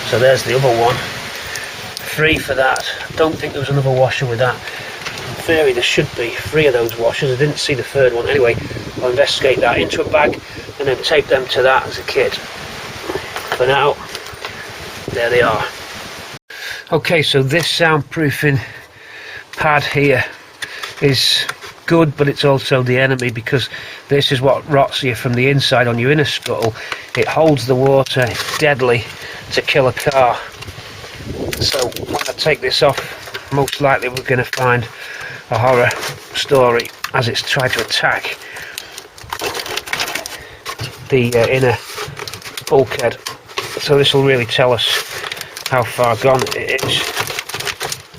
So there's the other one. Free for that. Don't think there was another washer with that. In theory there should be 3 of those washers. I didn't see the 3rd one. Anyway, I'll investigate that into a bag and then tape them to that as a kit. For now, there they are. Okay, so this soundproofing pad here is good, but it's also the enemy, because this is what rots you from the inside on your inner scuttle. It holds the water. It's deadly to kill a car. So when I take this off, most likely we're going to find a horror story as it's tried to attack the inner bulkhead. So this will really tell us how far gone it is.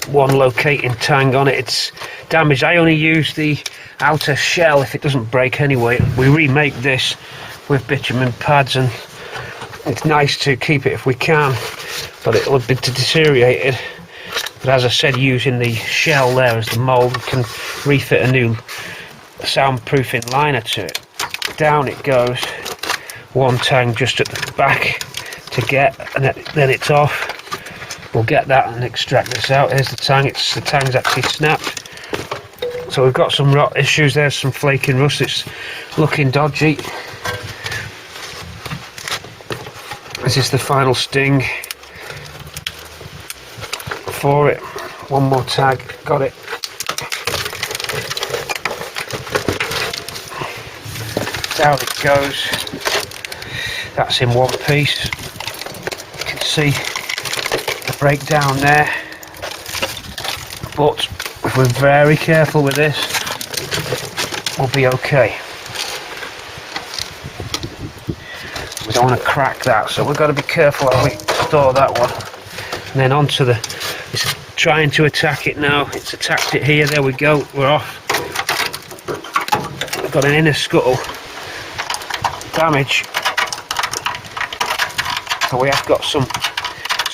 One locating tang on it. It's damaged. I only use the outer shell if it doesn't break anyway. We remake this with bitumen pads, and it's nice to keep it if we can, but it'll be deteriorated. But as I said, using the shell there as the mould, we can refit a new soundproofing liner to it. down it goes. One tang just at the back to get, and then it's off. We'll get that and extract this out. Here's the tang. The tang's actually snapped. So we've got some rot issues. There's some flaking rust. It's looking dodgy. This is the final sting for it. One more tag. Got it. Down it goes. That's in one piece. You can see the breakdown there. But if we're very careful with this, we'll be okay. We don't want to crack that, so we've got to be careful how we store that one. And then onto it's trying to attack it now. It's attacked it here. There we go. We're off. We've got an inner scuttle damage. So we have got some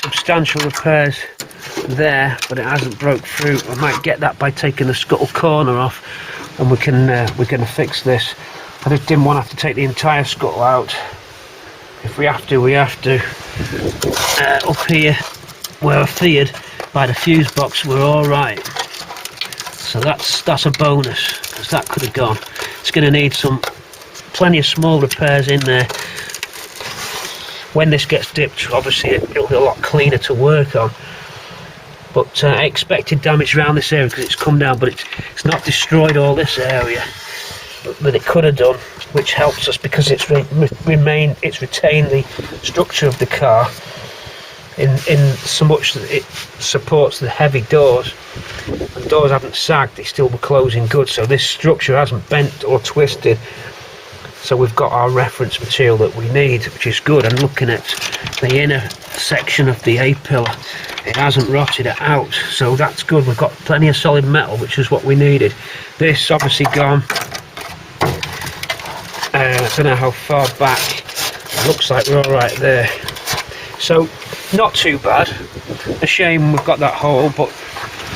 substantial repairs there, but it hasn't broke through. I might get that by taking the scuttle corner off, and we're going to fix this. I just didn't want to have to take the entire scuttle out. If we have to, we have to. Up here, where I feared by the fuse box, we're all right. So that's a bonus, because that could have gone. It's going to need plenty of small repairs in there. When this gets dipped, obviously it'll be a lot cleaner to work on. But I expected damage around this area because it's come down, but it's not destroyed all this area. But it could have done, which helps us because it's retained the structure of the car in so much that it supports the heavy doors. The doors haven't sagged; they still were closing good. So this structure hasn't bent or twisted. So we've got our reference material that we need, which is good. And looking at the inner section of the A-pillar, it hasn't rotted it out, so that's good. We've got plenty of solid metal, which is what we needed. This obviously gone. I don't know how far back. It looks like we're all right there. So not too bad. A shame we've got that hole, but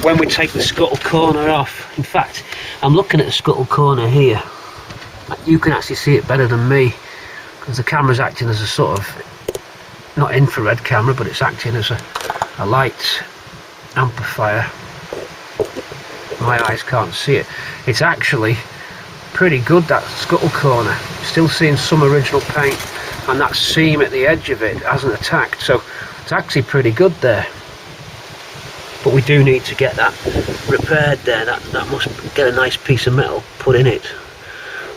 when we take the scuttle corner off, in fact, I'm looking at the scuttle corner here. You can actually see it better than me because the camera's acting as a sort of, not infrared camera, but it's acting as a light amplifier. My eyes can't see it. It's actually pretty good, that scuttle corner. Still seeing some original paint, and that seam at the edge of it hasn't attacked, so it's actually pretty good there. But we do need to get that repaired there. That must get a nice piece of metal put in it.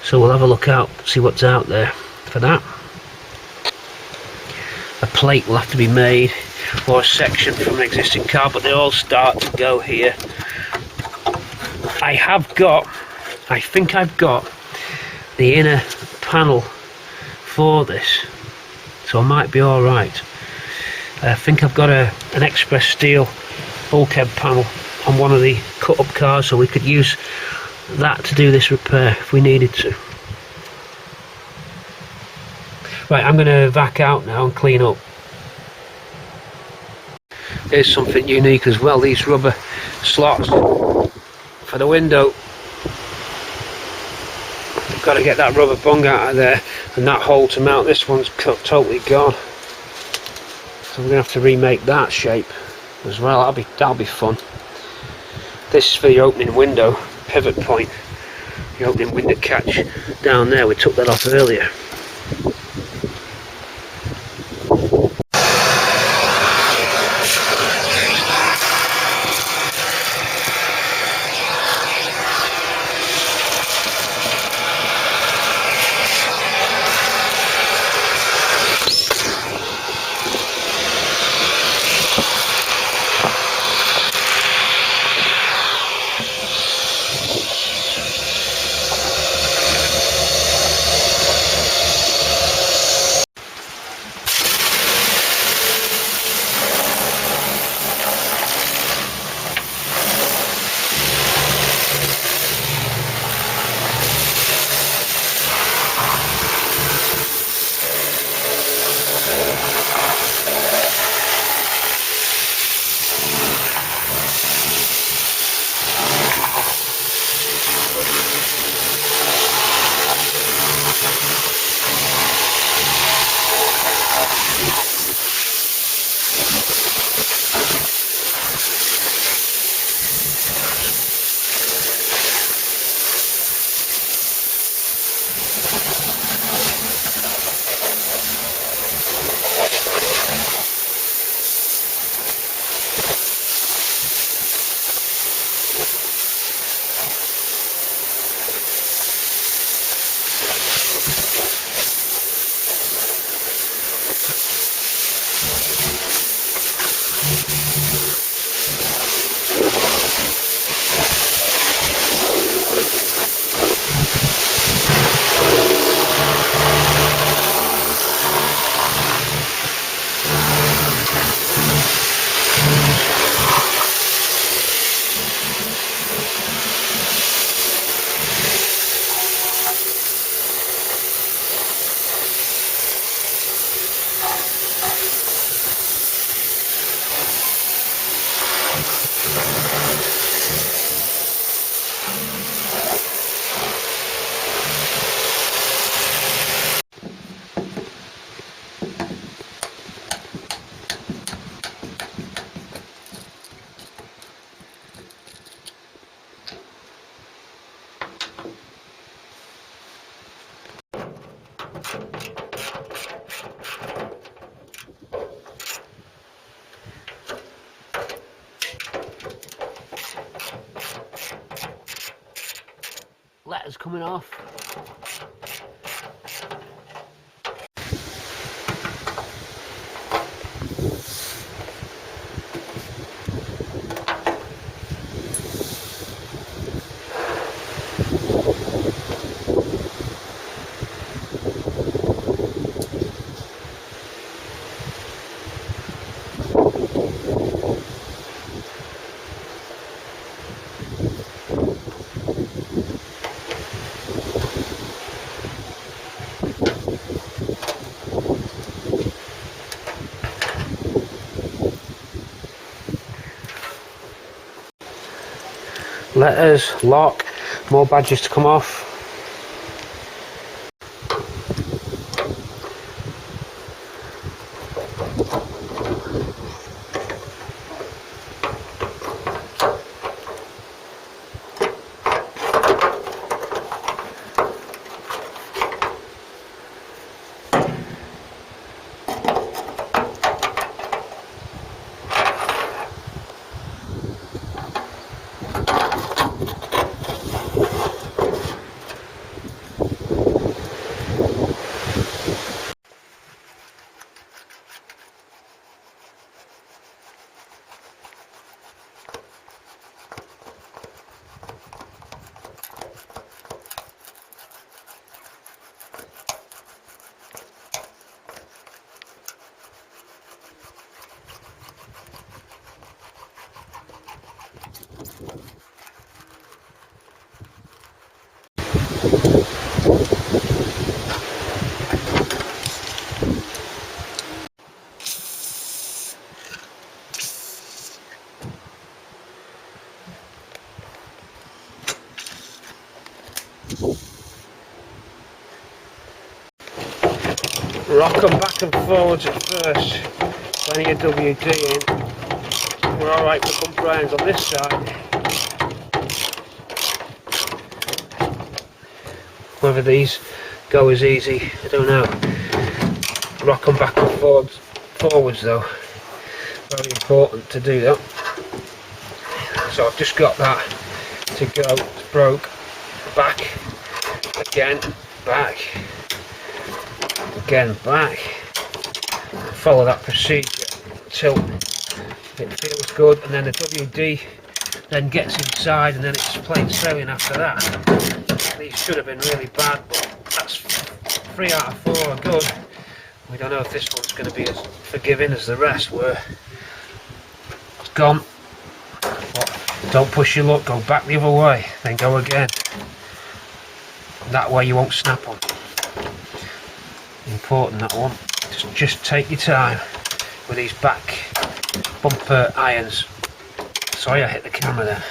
So we'll have a look out, see what's out there for that. A plate will have to be made, or a section from an existing car, but they all start to go here. I think I've got the inner panel for this, so I might be all right. I think I've got an express steel bulkhead panel on one of the cut-up cars, so we could use that to do this repair if we needed to. Right, I'm going to vac out now and clean up. Here's something unique as well, these rubber slots for the window. I've got to get that rubber bung out of there, and that hole to mount this one's totally gone. So we're going to have to remake that shape as well. That'll be fun. This is for the opening window pivot point, the opening window catch down there. We took that off earlier. Letters coming off. Letters, lock, more badges to come off. Rock them back and forwards at first. Plenty of WD in. We're alright for bumper irons on this side. Whether these go as easy, I don't know. Rock them back and forwards though. Very important to do that. So I've just got that to go. It's broke. Back. Again. Back. Again, back. Follow that procedure until it feels good, and then the WD then gets inside, and then it's plain sailing after that. These should have been really bad, but that's 3 out of 4 are good. We don't know if this one's going to be as forgiving as the rest were. It's gone. But don't push your luck, go back the other way, then go again. That way you won't snap on. Important, that one. Just take your time with these back bumper irons. Sorry I hit the camera there.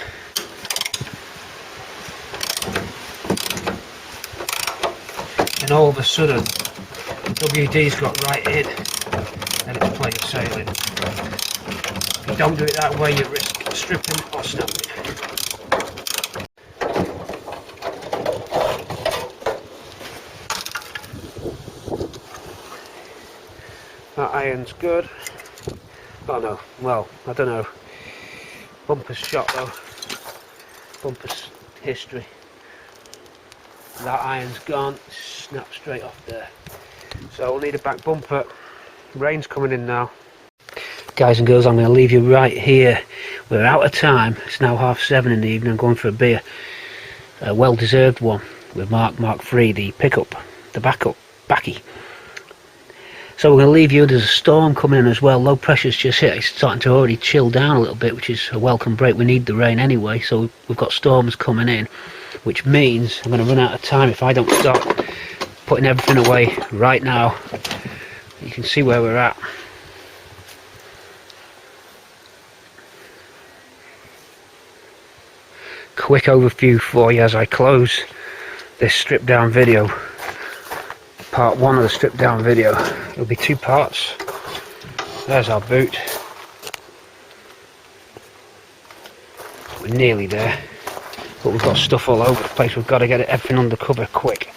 And all of a sudden WD's got right in and it's plain sailing. If you don't do it that way you risk stripping or snapping. That iron's good. Oh no, well, I don't know. Bumper's shot though. Bumper's history. That iron's gone. Snap straight off there. So we'll need a back bumper. Rain's coming in now. Guys and girls, I'm going to leave you right here. We're out of time. It's now 7:30 in the evening. I'm going for a beer. A well-deserved one with Mk3, the pickup, the backy. So we're going to leave you. There's a storm coming in as well. Low pressure's just hit. It's starting to already chill down a little bit, which is a welcome break. We need the rain anyway, so we've got storms coming in, which means I'm going to run out of time if I don't start putting everything away right now. You can see where we're at. Quick overview for you as I close this stripped down video. Part 1 of the stripped down video. It'll be 2 parts. There's our boot. We're nearly there, but we've got stuff all over the place. We've got to get everything under cover quick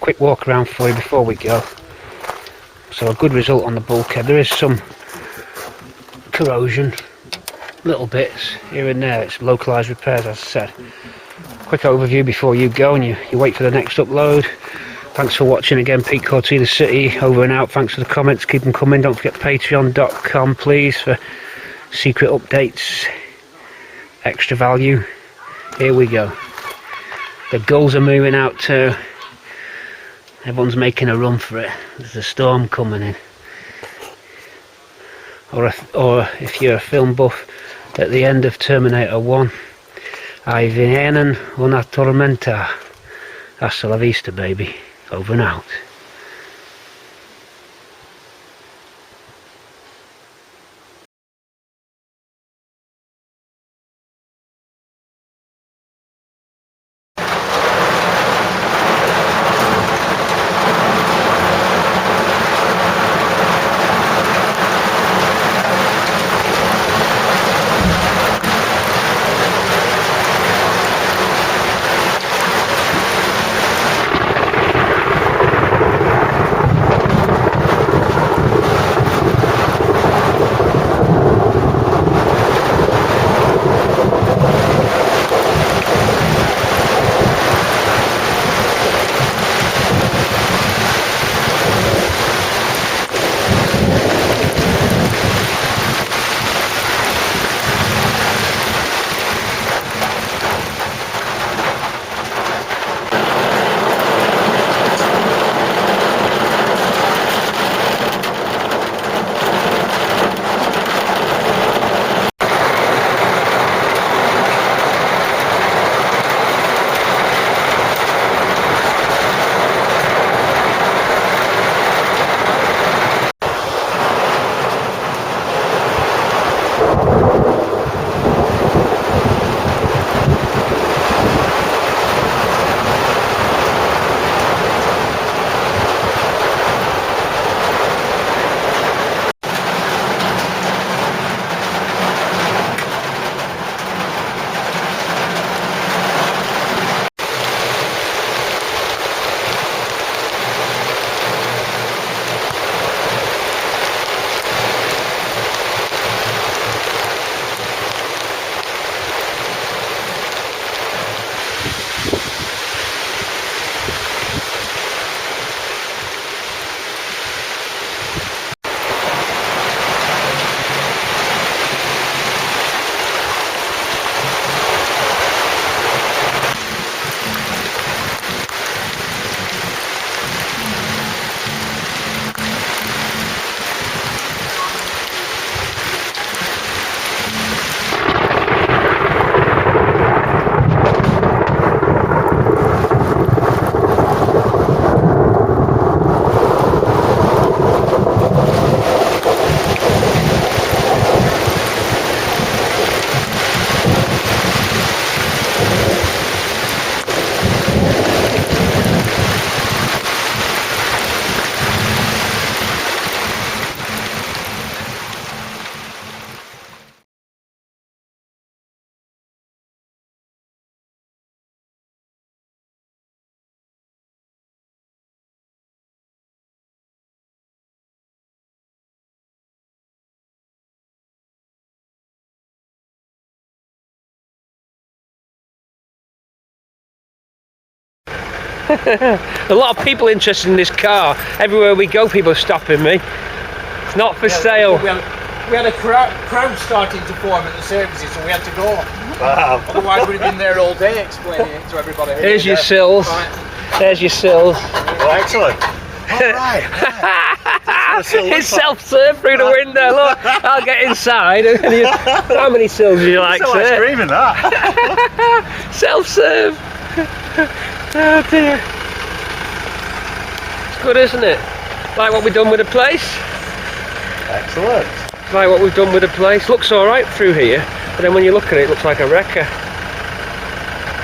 quick walk around for you before we go. So a good result on the bulkhead. There is some corrosion, little bits here and there. It's localised repairs, as I said. Quick overview before you go and you wait for the next upload. Thanks for watching again, Pete Cortina City, over and out. Thanks for the comments, keep them coming. Don't forget patreon.com please for secret updates, extra value. Here we go. The gulls are moving out too. Everyone's making a run for it. There's a storm coming in. Or if you're a film buff, at the end of Terminator 1, I vienen una tormenta. Hasta la vista, baby. Over and out. A lot of people interested in this car. Everywhere we go, people are stopping me. It's not for sale. We had a crowd starting to form at the services, so we had to go. Wow. Otherwise, we'd have been there all day explaining it to everybody. Here's your sills. Right. There's your sills. Oh, excellent. All right. It's self-serve through the window. Look, I'll get inside. How many sills do you like, Still sir? ice cream in that. Self-serve. Oh dear. It's good, isn't it? Like what we've done with the place. Excellent. Like what we've done with the place. Looks alright through here, but then when you look at it, it looks like a wrecker.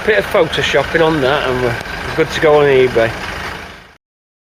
Bit of photoshopping on that and we're good to go on eBay.